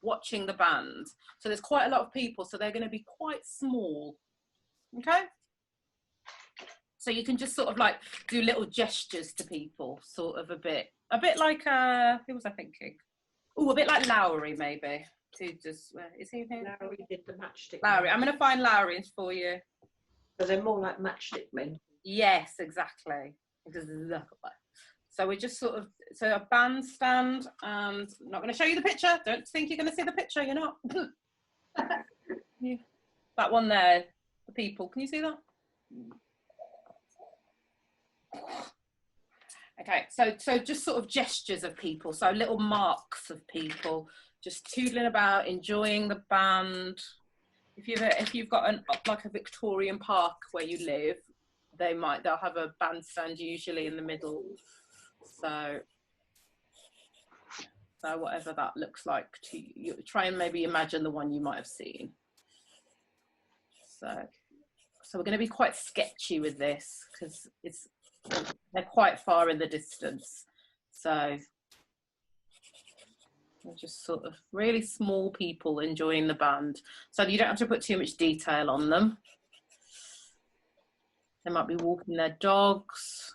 watching the band. So there's quite a lot of people, so they're going to be quite small. Okay? So you can just sort of like do little gestures to people, sort of a bit like, who was I thinking? Oh, a bit like Lowry maybe. To just, is he here? Lowry did the matchstick. Lowry, I'm going to find Lowry for you. But they're more like matchstick men. Yes, exactly. So we just sort of, so a bandstand, and I'm not going to show you the picture. Don't think you're going to see the picture, you're not. Yeah. That one there, the people, can you see that? Okay, so just sort of gestures of people, so little marks of people, just tootling about, enjoying the band. If you've got like a Victorian park where you live, they'll have a bandstand usually in the middle. So whatever that looks like to you, try and maybe imagine the one you might have seen. So we're going to be quite sketchy with this because they're quite far in the distance. So we're just sort of really small people enjoying the band. So you don't have to put too much detail on them. They might be walking their dogs.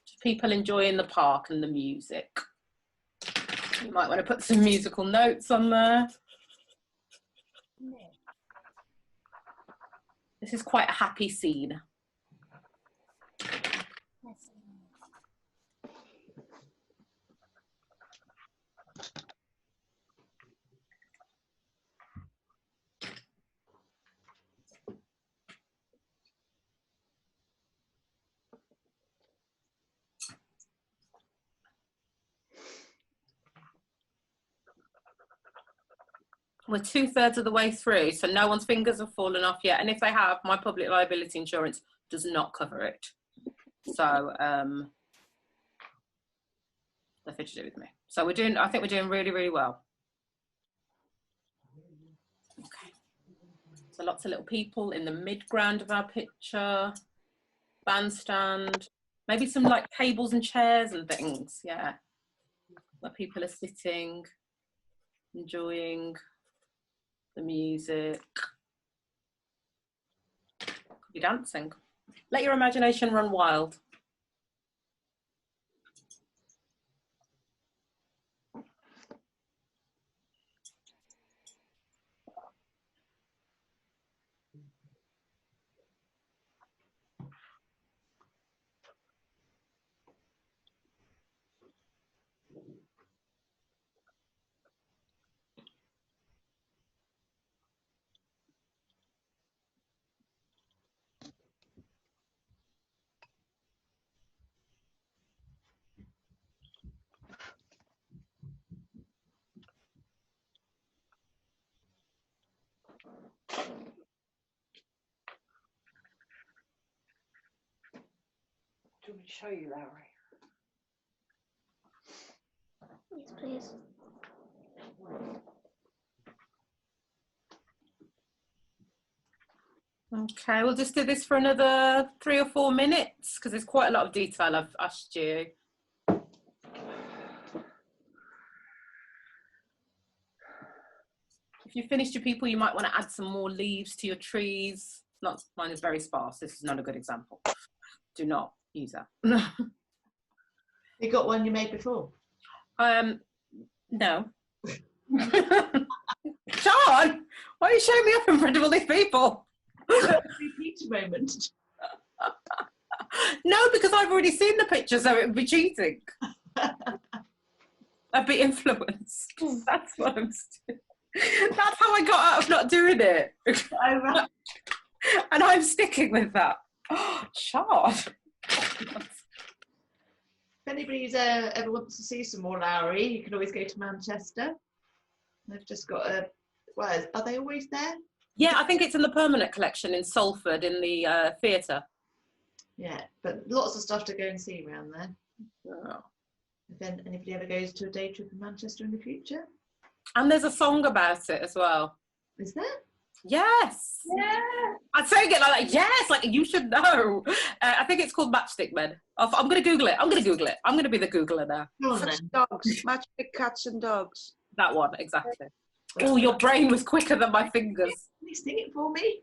Just people enjoying the park and the music. You might want to put some musical notes on there. This is quite a happy scene. We're 2/3 of the way through, so no one's fingers have fallen off yet. And if they have, my public liability insurance does not cover it. So nothing to do with me. So I think we're doing really, really well. Okay. So lots of little people in the mid-ground of our picture. Bandstand. Maybe some like tables and chairs and things, yeah. Where people are sitting, enjoying the music. Could be dancing. Let your imagination run wild. me show you, Larry. Yes, please. Okay, we'll just do this for another 3 or 4 minutes because there's quite a lot of detail I've asked you. If you finished your people, you might want to add some more leaves to your trees. Not, mine is very sparse. This is not a good example. Do not use that. You got one you made before? No. Sean, why are you showing me up in front of all these people? Repeat a moment. No, because I've already seen the picture, so it would be cheating. I'd be influenced. That's what I'm doing. That's how I got out of not doing it. And I'm sticking with that. Oh, Sean. If anybody's ever wants to see some more Lowry, you can always go to Manchester. They've just got a, well, are they always there? Yeah, I think it's in the permanent collection in Salford in the theatre. Yeah, but lots of stuff to go and see around there. Oh. If then anybody ever goes to a day trip in Manchester in the future. And there's a song about it as well. Is there? Yes. Yeah. I'm saying it like, yes, like you should know. I think it's called Matchstick Men. I'm going to Google it. I'm going to Google it. I'm going to be the Googler now. Go on then. Dogs, matchstick cats and dogs. That one, exactly. Oh, your brain was quicker than my fingers. Can you sing it for me?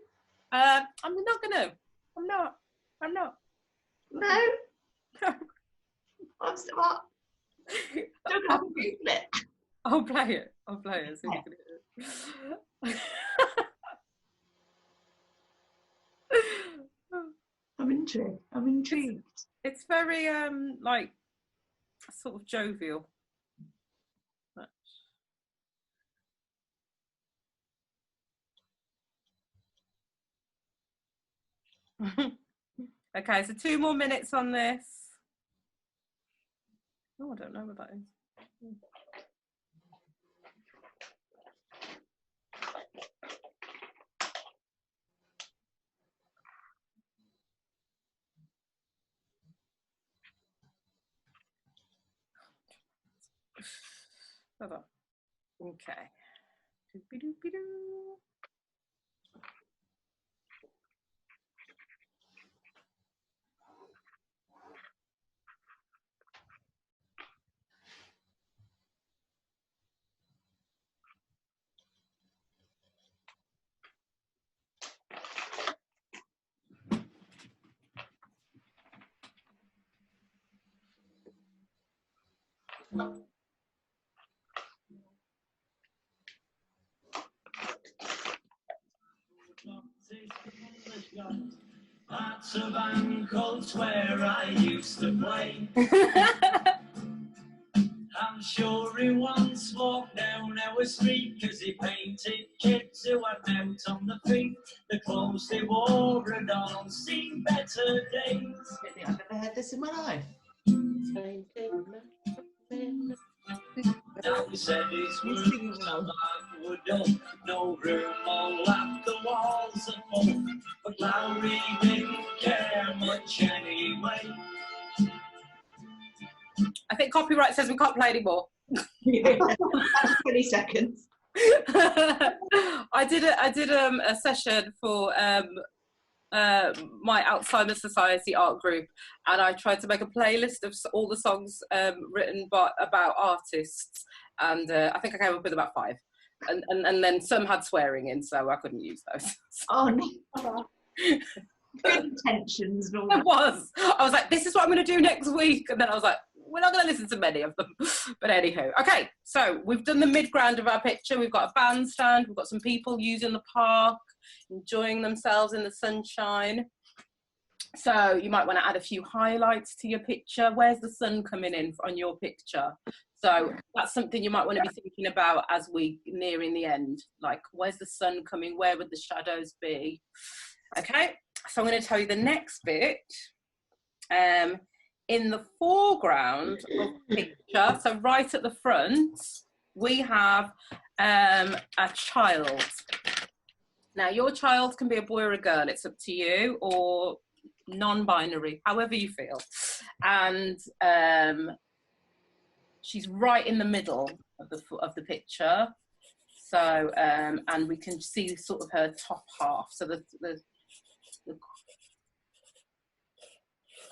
I'm not going to. I'm not. No. I'm smart. Don't have to Google it. I'll play it. So you can hear it. I'm intrigued. It's very like sort of jovial. Okay, so 2 more minutes on this. Oh, I don't know what that is. Hold on. Okay. Doopy-doopy-doo. Lots of uncles where I used to play. I'm sure he once walked down our street because he painted kids who had out on the feet. The clothes they wore had all seen better days. I don't think I've ever heard this in my life. Now he said his words would up, no room all up the walls are full. But Lowry didn't care much anyway. I think copyright says we can't play anymore. Yeah. 20 seconds. I did a session for my Alzheimer's Society art group, and I tried to make a playlist of all the songs written about artists, and I think I came up with about 5, and then some had swearing in, so I couldn't use those. Oh no. Good intentions and all that. I was like, this is what I'm going to do next week, and then I was like, we're not going to listen to many of them. But anywho, okay, so we've done the midground of our picture. We've got a bandstand, we've got some people using the park, enjoying themselves in the sunshine. So you might want to add a few highlights to your picture. Where's the sun coming in on your picture? So that's something you might want to be thinking about as we nearing the end. Like, where's the sun coming? Where would the shadows be? Okay, so I'm going to tell you the next bit. In the foreground of the picture, so right at the front, we have a child. Now, your child can be a boy or a girl, it's up to you, or non-binary, however you feel. And she's right in the middle of the picture. So, and we can see sort of her top half. So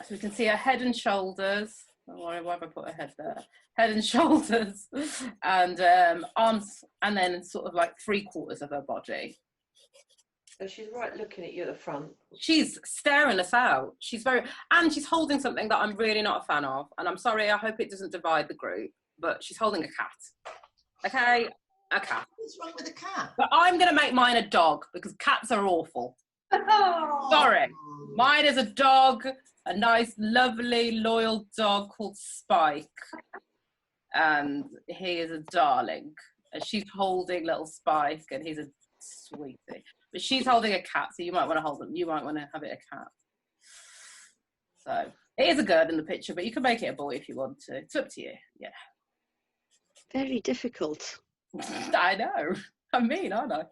so we can see her head and shoulders. Why have I put her head there? Head and shoulders, and arms, and then sort of like 3/4 of her body. So she's right looking at you at the front. She's staring us out. She's she's holding something that I'm really not a fan of. And I'm sorry, I hope it doesn't divide the group, but she's holding a cat. Okay, a cat. What's wrong with a cat? But I'm going to make mine a dog because cats are awful. Sorry. Mine is a dog, a nice, lovely, loyal dog called Spike. And he is a darling. And she's holding little Spike, and he's a sweetie. But she's holding a cat, so you might want to hold them. You might want to have it a cat. So it is a girl in the picture, but you can make it a boy if you want to. It's up to you. Yeah. Very difficult. I know. I mean, aren't I?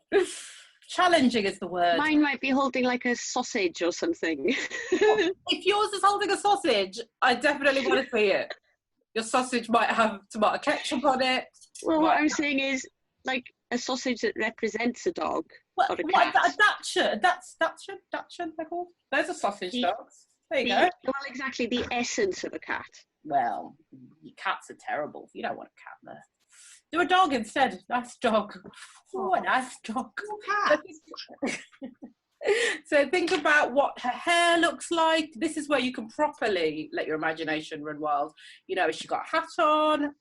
Challenging is the word. Mine might be holding like a sausage or something. If yours is holding a sausage, I definitely want to see it. Your sausage might have tomato ketchup on it. Well, what I'm saying is like a sausage that represents a dog or a cat. That's they're called. Those are sausage dogs. There you go. Well, exactly, the essence of a cat. Well, cats are terrible. You don't want a cat there. Do a dog instead. Nice dog. Oh, a nice dog. Cat. So think about what her hair looks like. This is where you can properly let your imagination run wild. You know, has she got a hat on?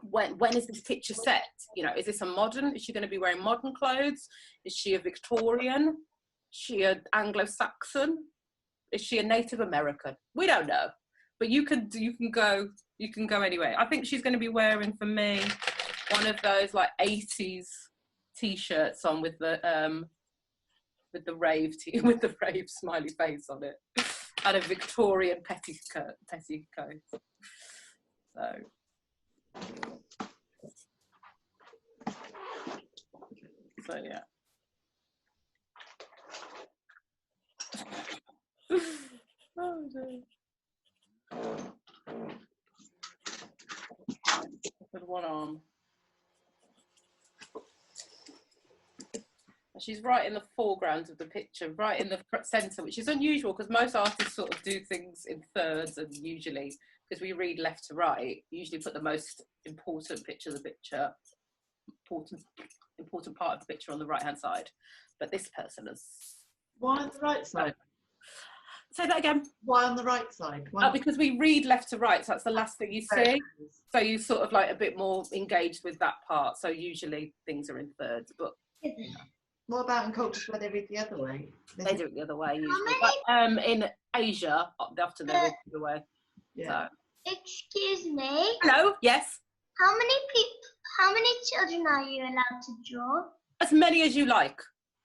When is this picture set? You know, is this a modern? Is she going to be wearing modern clothes? Is she a Victorian? Is she an Anglo-Saxon? Is she a Native American? We don't know, but you can go anyway. I think she's going to be wearing, for me, one of those like 80s t-shirts on with the rave smiley face on it, and a Victorian petticoat. So yeah. Oh dear. With one arm. She's right in the foreground of the picture, right in the centre, which is unusual because most artists sort of do things in thirds, and usually, because we read left to right, usually put the most important picture of the picture, important part of the picture on the right hand side. But this person is. Why on the right side? Say that again. Why on the right side? Because we read left to right, so that's the last thing you see. So you sort of like a bit more engaged with that part. So usually things are in thirds, but. What about in cultures where they read the other way? They do it the other way usually. But in Asia, often they read the other way. Yeah. So. Excuse me. Hello. Yes. How many children are you allowed to draw? As many as you like.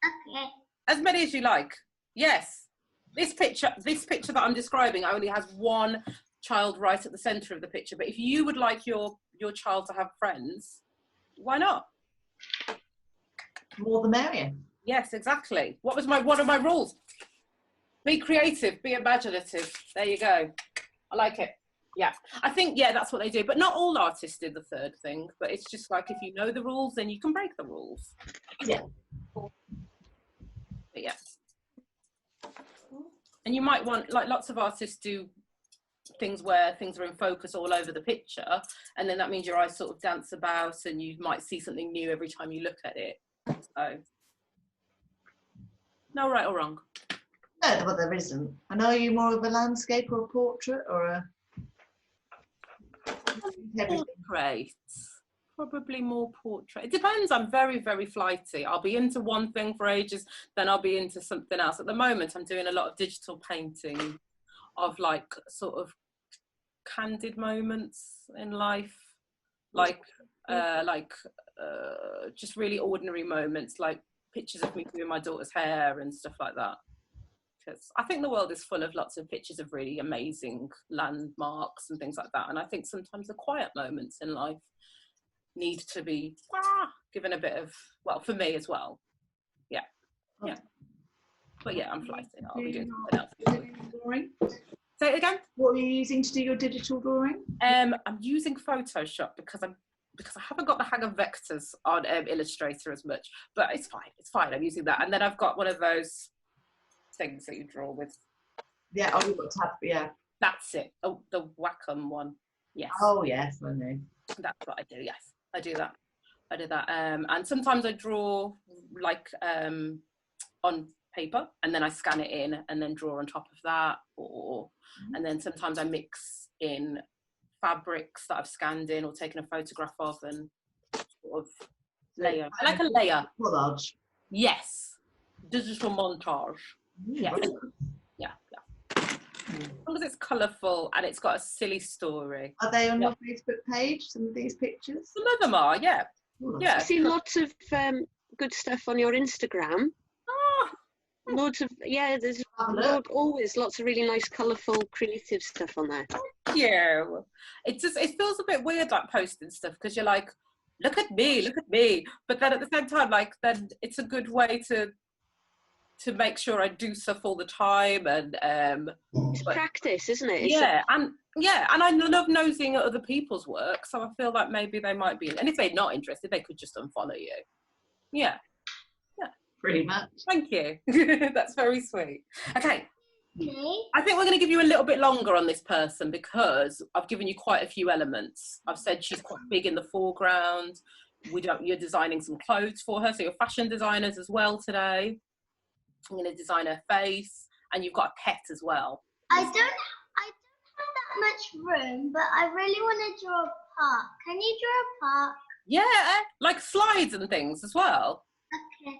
Okay. As many as you like. Yes. This picture that I'm describing only has one child right at the centre of the picture. But if you would like your child to have friends, why not? More the merrier. Yes, exactly. What are my rules? Be creative, be imaginative. There you go. I like it. Yeah, I think, yeah, that's what they do. But not all artists do the third thing. But it's just like, if you know the rules, then you can break the rules. Yeah. But yeah. And you might want, like lots of artists do things where things are in focus all over the picture. And then that means your eyes sort of dance about and you might see something new every time you look at it. So, no right or wrong. No, well, there isn't. And are you more of a landscape or a portrait or a... Portrait. Probably more portrait. It depends. I'm very, very flighty. I'll be into one thing for ages, then I'll be into something else. At the moment, I'm doing a lot of digital painting of like sort of candid moments in life, just really ordinary moments, like pictures of me doing my daughter's hair and stuff like that. Because I think the world is full of lots of pictures of really amazing landmarks and things like that. And I think sometimes the quiet moments in life need to be given a bit of, well, for me as well. Yeah. Yeah. But yeah, I'm flighting. I'll be doing something else. Drawing? Say it again. What are you using to do your digital drawing? I'm using Photoshop because I haven't got the hang of vectors on Illustrator as much, but it's fine. It's fine. I'm using that, and then I've got one of those things that you draw with. Yeah. Oh, you've got tab. Yeah. That's it. Oh, the Wacom one. Yes. Oh yes, I know. That's what I do. Yes, I do that. And sometimes I draw like on paper, and then I scan it in, and then draw on top of that, and then sometimes I mix in fabrics that I've scanned in or taken a photograph of, and sort of layer. I like a layer. Collage. Yes, digital montage. Yes. Yeah. As long as it's colourful and it's got a silly story. Are they on your Facebook page? Some of these pictures? Some of them are, yeah. Yeah. I've seen lots of good stuff on your Instagram. Loads of, there's always lots of really nice, colourful, creative stuff on there. Thank you. It feels a bit weird, like, posting stuff, because you're like, look at me. But then at the same time, like, then it's a good way to make sure I do stuff all the time, and it's practice, isn't it? And I love nosing at other people's work, so I feel like maybe they might be, and if they're not interested, they could just unfollow you. Yeah. Pretty much. Thank you. That's very sweet. Okay. I think we're going to give you a little bit longer on this person because I've given you quite a few elements. I've said she's quite big in the foreground. You're designing some clothes for her, so you're fashion designers as well today. I'm going to design her face, and you've got a pet as well. I don't have that much room, but I really want to draw a park. Can you draw a park? Yeah, like slides and things as well. Okay.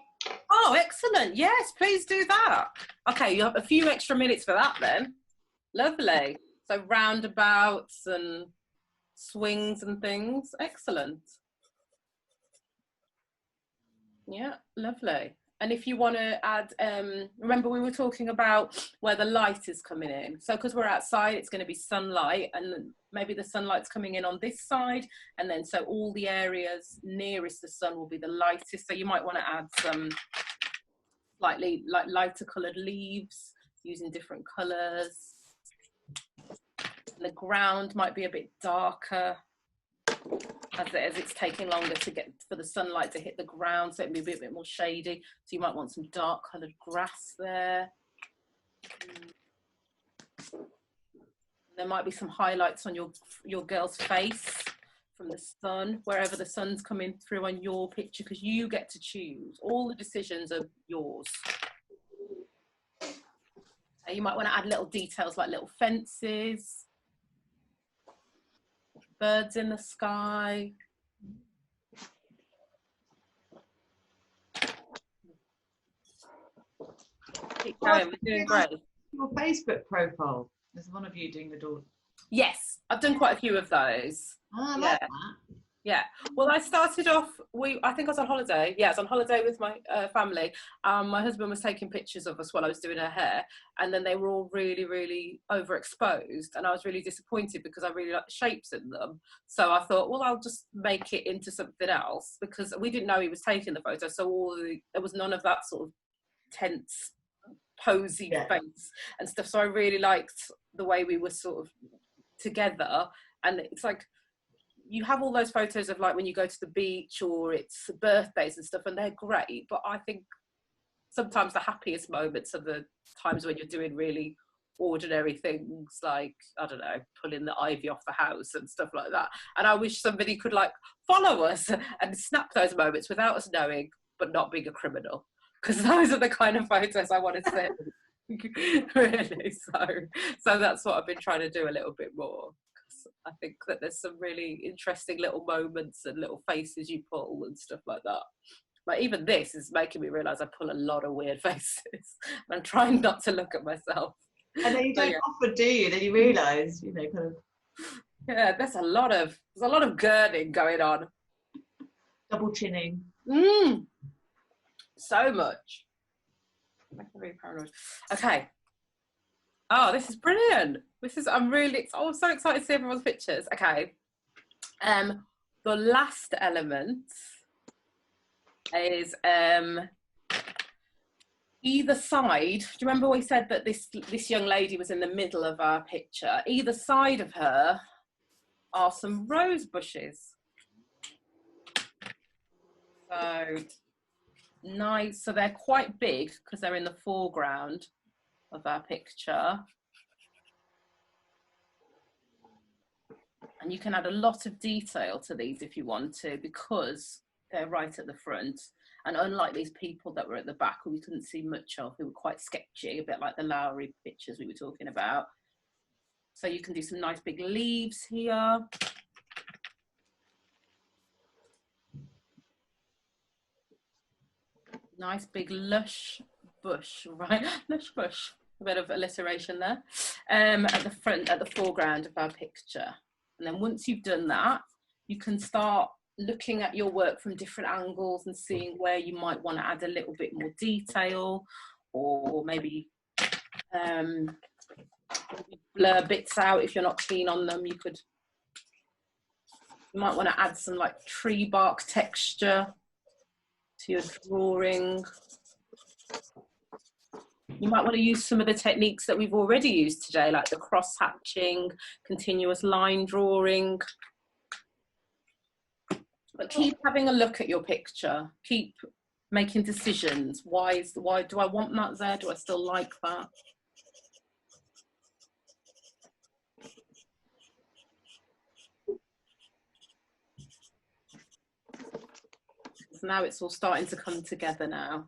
Oh, excellent. Yes, please do that. Okay, you have a few extra minutes for that then. Lovely. So roundabouts and swings and things. Excellent. Yeah, lovely. And if you want to add, remember we were talking about where the light is coming in. So because we're outside, it's going to be sunlight, and maybe the sunlight's coming in on this side, and then so all the areas nearest the sun will be the lightest. So you might want to add some slightly like lighter coloured leaves using different colours. The ground might be a bit darker as it's taking longer to get for the sunlight to hit the ground, so it may be a bit more shady. So you might want some dark coloured grass there. There might be some highlights on your girl's face from the sun, wherever the sun's coming through on your picture, because you get to choose. All the decisions are yours. So you might want to add little details like little fences, birds in the sky. Keep going, we're doing great. Your Facebook profile. There's one of you doing the door. Yes, I've done quite a few of those. Oh, I like that. Yeah. Well, I started off, I think I was on holiday. Yeah, I was on holiday with my family. My husband was taking pictures of us while I was doing her hair, and then they were all really, really overexposed, and I was really disappointed because I really like the shapes in them. So I thought, well, I'll just make it into something else, because we didn't know he was taking the photo, so there was none of that sort of tense, posy face and stuff. So I really liked the way we were sort of together, and it's like, you have all those photos of like when you go to the beach or it's birthdays and stuff, and they're great, but I think sometimes the happiest moments are the times when you're doing really ordinary things, like, I don't know, pulling the ivy off the house and stuff like that. And I wish somebody could like follow us and snap those moments without us knowing, but not being a criminal, because those are the kind of photos I want to see. Really, so that's what I've been trying to do a little bit more. I think that there's some really interesting little moments and little faces you pull and stuff like that. Like even this is making me realise I pull a lot of weird faces. I'm trying not to look at myself. And then you don't often, do you? Then you realise, you know, kind of. Yeah, there's a lot of gurning going on. Double chinning. So much. I'm really paranoid. Okay. Oh, this is brilliant. I'm so excited to see everyone's pictures. Okay. The last element is Either side, do you remember we said that this young lady was in the middle of our picture? Either side of her are some rose bushes. So nice, so they're quite big because they're in the foreground of our picture. And you can add a lot of detail to these if you want to, because they're right at the front. And unlike these people that were at the back who we couldn't see much of, who were quite sketchy, a bit like the Lowry pictures we were talking about. So you can do some nice big leaves here. Nice big lush bush, right? Lush bush, a bit of alliteration there. At the front, at the foreground of our picture. And then once you've done that, you can start looking at your work from different angles and seeing where you might want to add a little bit more detail, or maybe blur bits out if you're not keen on them. You might want to add some like tree bark texture to your drawing. You might want to use some of the techniques that we've already used today, like the cross hatching, continuous line drawing. But keep having a look at your picture. Keep making decisions. Why do I want that there? Do I still like that? So now it's all starting to come together now.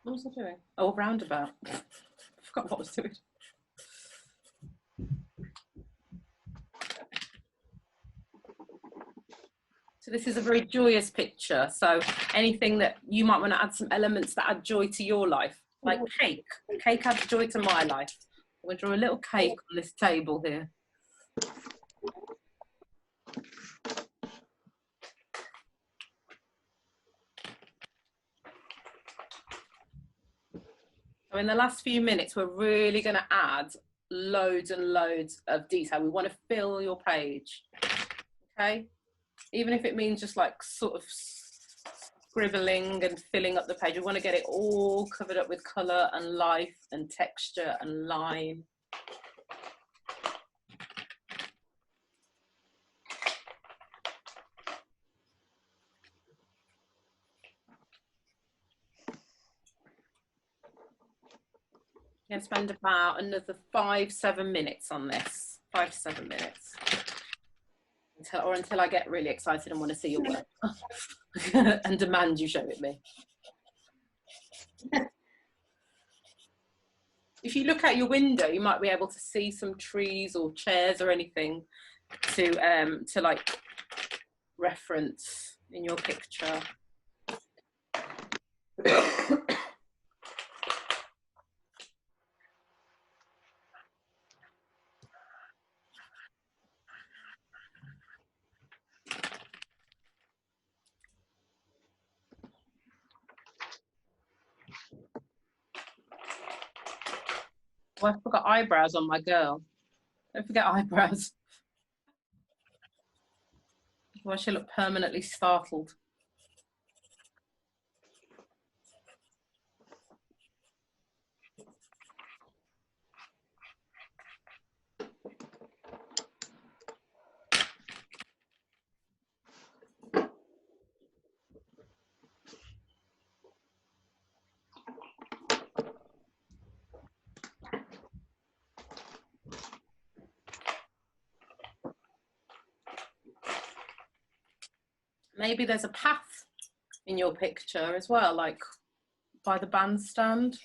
What was I doing? Oh, roundabout. I forgot what I was doing. So this is a very joyous picture. So anything that you might want to add some elements that add joy to your life, like cake. Cake adds joy to my life. I'm going to draw a little cake on this table here. So in the last few minutes, we're really going to add loads and loads of detail. We want to fill your page, okay? Even if it means just like sort of scribbling and filling up the page, we want to get it all covered up with colour and life and texture and line. I'm going to spend about another 5-7 minutes on this. 5 to 7 minutes. Until I get really excited and want to see your work and demand you show it me. If you look out your window, you might be able to see some trees or chairs or anything to like reference in your picture. Oh, I forgot eyebrows on my girl. Don't forget eyebrows. Otherwise she'll look permanently startled. Maybe there's a path in your picture as well, like by the bandstand.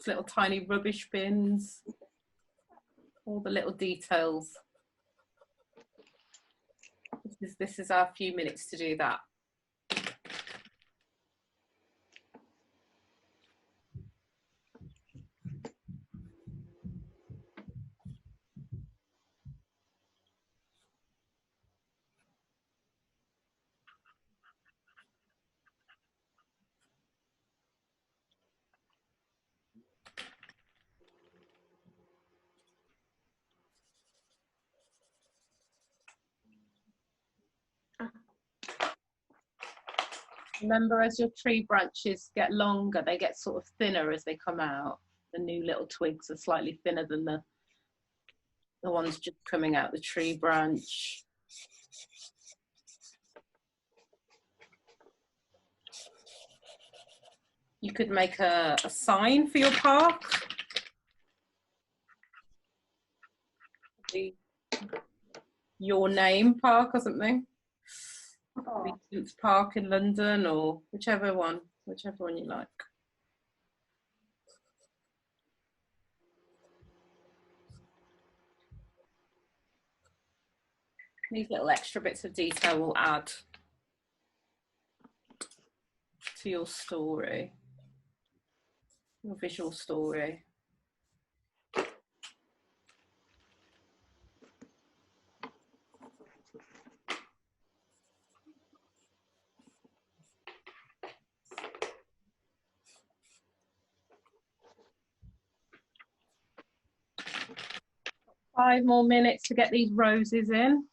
Little tiny rubbish bins. all the little details. This is our few minutes to do that. Remember, as your tree branches get longer, they get sort of thinner as they come out. The new little twigs are slightly thinner than the ones just coming out the tree branch. You could make a sign for your park. Your name park or something. Park in London, or whichever one you like. These little extra bits of detail will add to your story, your visual story. Five more minutes to get these roses in.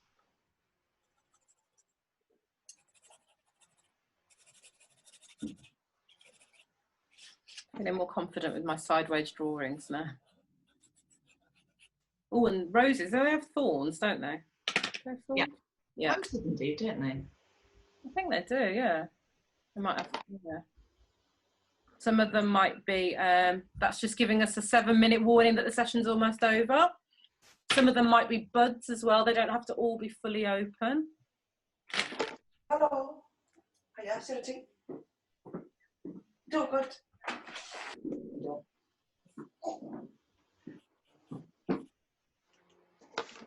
Feeling more confident with my sideways drawings now. Oh, and roses, they have thorns, don't they? Yeah. Yeah. Most of them do, don't they? I think they do, yeah. They might have, yeah. Some of them might be, that's just giving us a 7-minute warning that the session's almost over. Some of them might be buds as well. They don't have to all be fully open. Hello. Hiya, Sarah. Do good.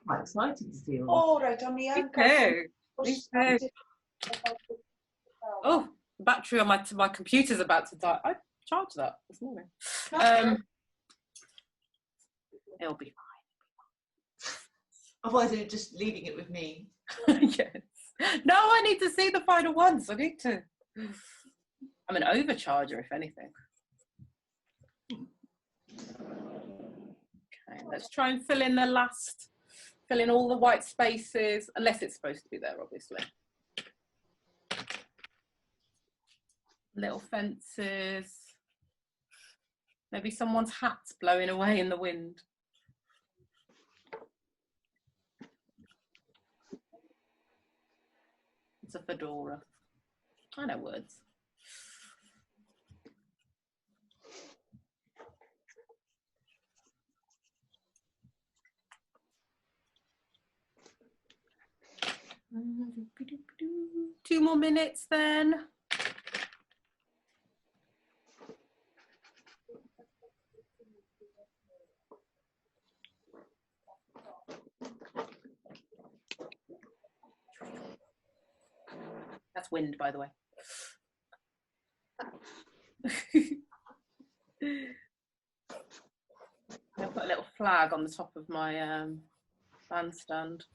I'm excited to see all. All right, on the end. Me too. Oh, the battery on my computer's about to die. I charged that this morning. It'll be fine. Otherwise, they're just leaving it with me. Yes. No, I need to see the final ones. I need to. I'm an overcharger, if anything. Okay, let's try and fill in all the white spaces, unless it's supposed to be there, obviously. Little fences. Maybe someone's hat's blowing away in the wind. It's a fedora. I know words. Two more minutes then. That's wind, by the way. I've got a little flag on the top of my bandstand.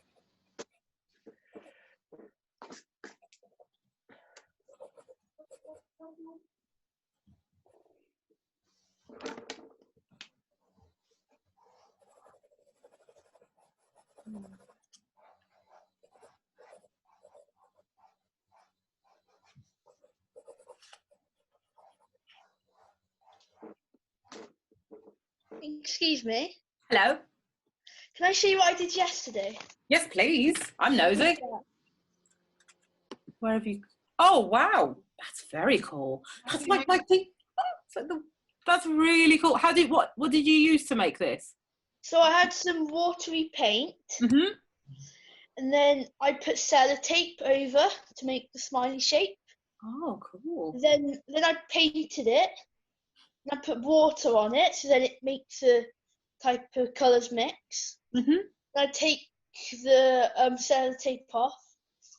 Excuse me. Hello. Can I show you what I did yesterday? Yes, please. I'm nosy. Where have you? Oh, wow. That's very cool. That's like that's really cool. What did you use to make this? So I had some watery paint, and then I put sellotape over to make the smiley shape. Oh, cool. Then I painted it, and I put water on it, so then it makes a type of colours mix. Mm-hmm. I take the sellotape off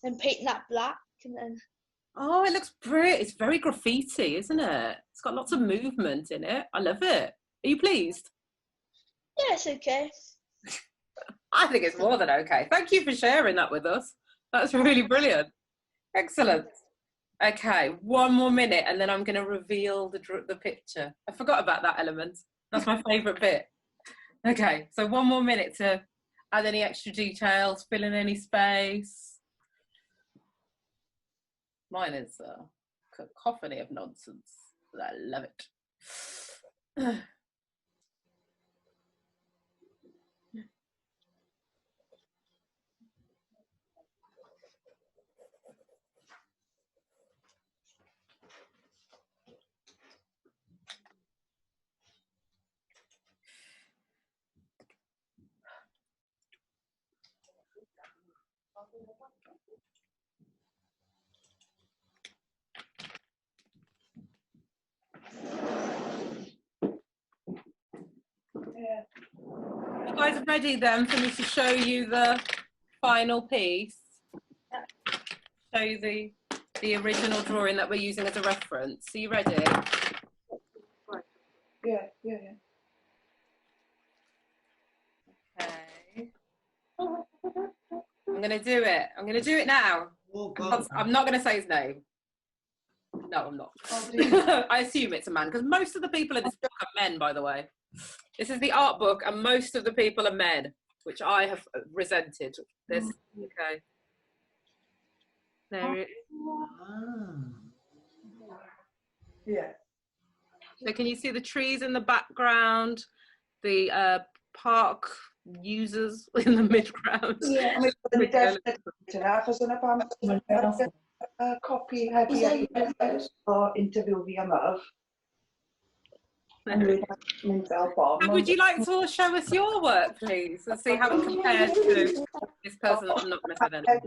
and paint that black, and then. Oh, it looks brilliant. It's very graffiti, isn't it? It's got lots of movement in it. I love it. Are you pleased? Yeah, it's okay. I think it's more than okay. Thank you for sharing that with us. That's really brilliant. Excellent. Okay, 1 more minute and then I'm going to reveal the picture. I forgot about that element. That's my favourite bit. Okay, so 1 more minute to add any extra details, fill in any space. Mine is a cacophony of nonsense, but I love it. You guys are ready then for me to show you the final piece? Show you the original drawing that we're using as a reference. Are you ready? Yeah. Okay. I'm going to do it. I'm going to do it now. I'm not going to say his name. No, I'm not. I assume it's a man, because most of the people in this book are men, by the way. This is the art book, and most of the people are men, which I have resented. This, okay. There it is. Yeah. So can you see the trees in the background? The park users in the midground? Yeah. Copy or interview fi am So would you like to show us your work, please, and see how it compares to this person? I'm not going to say their name.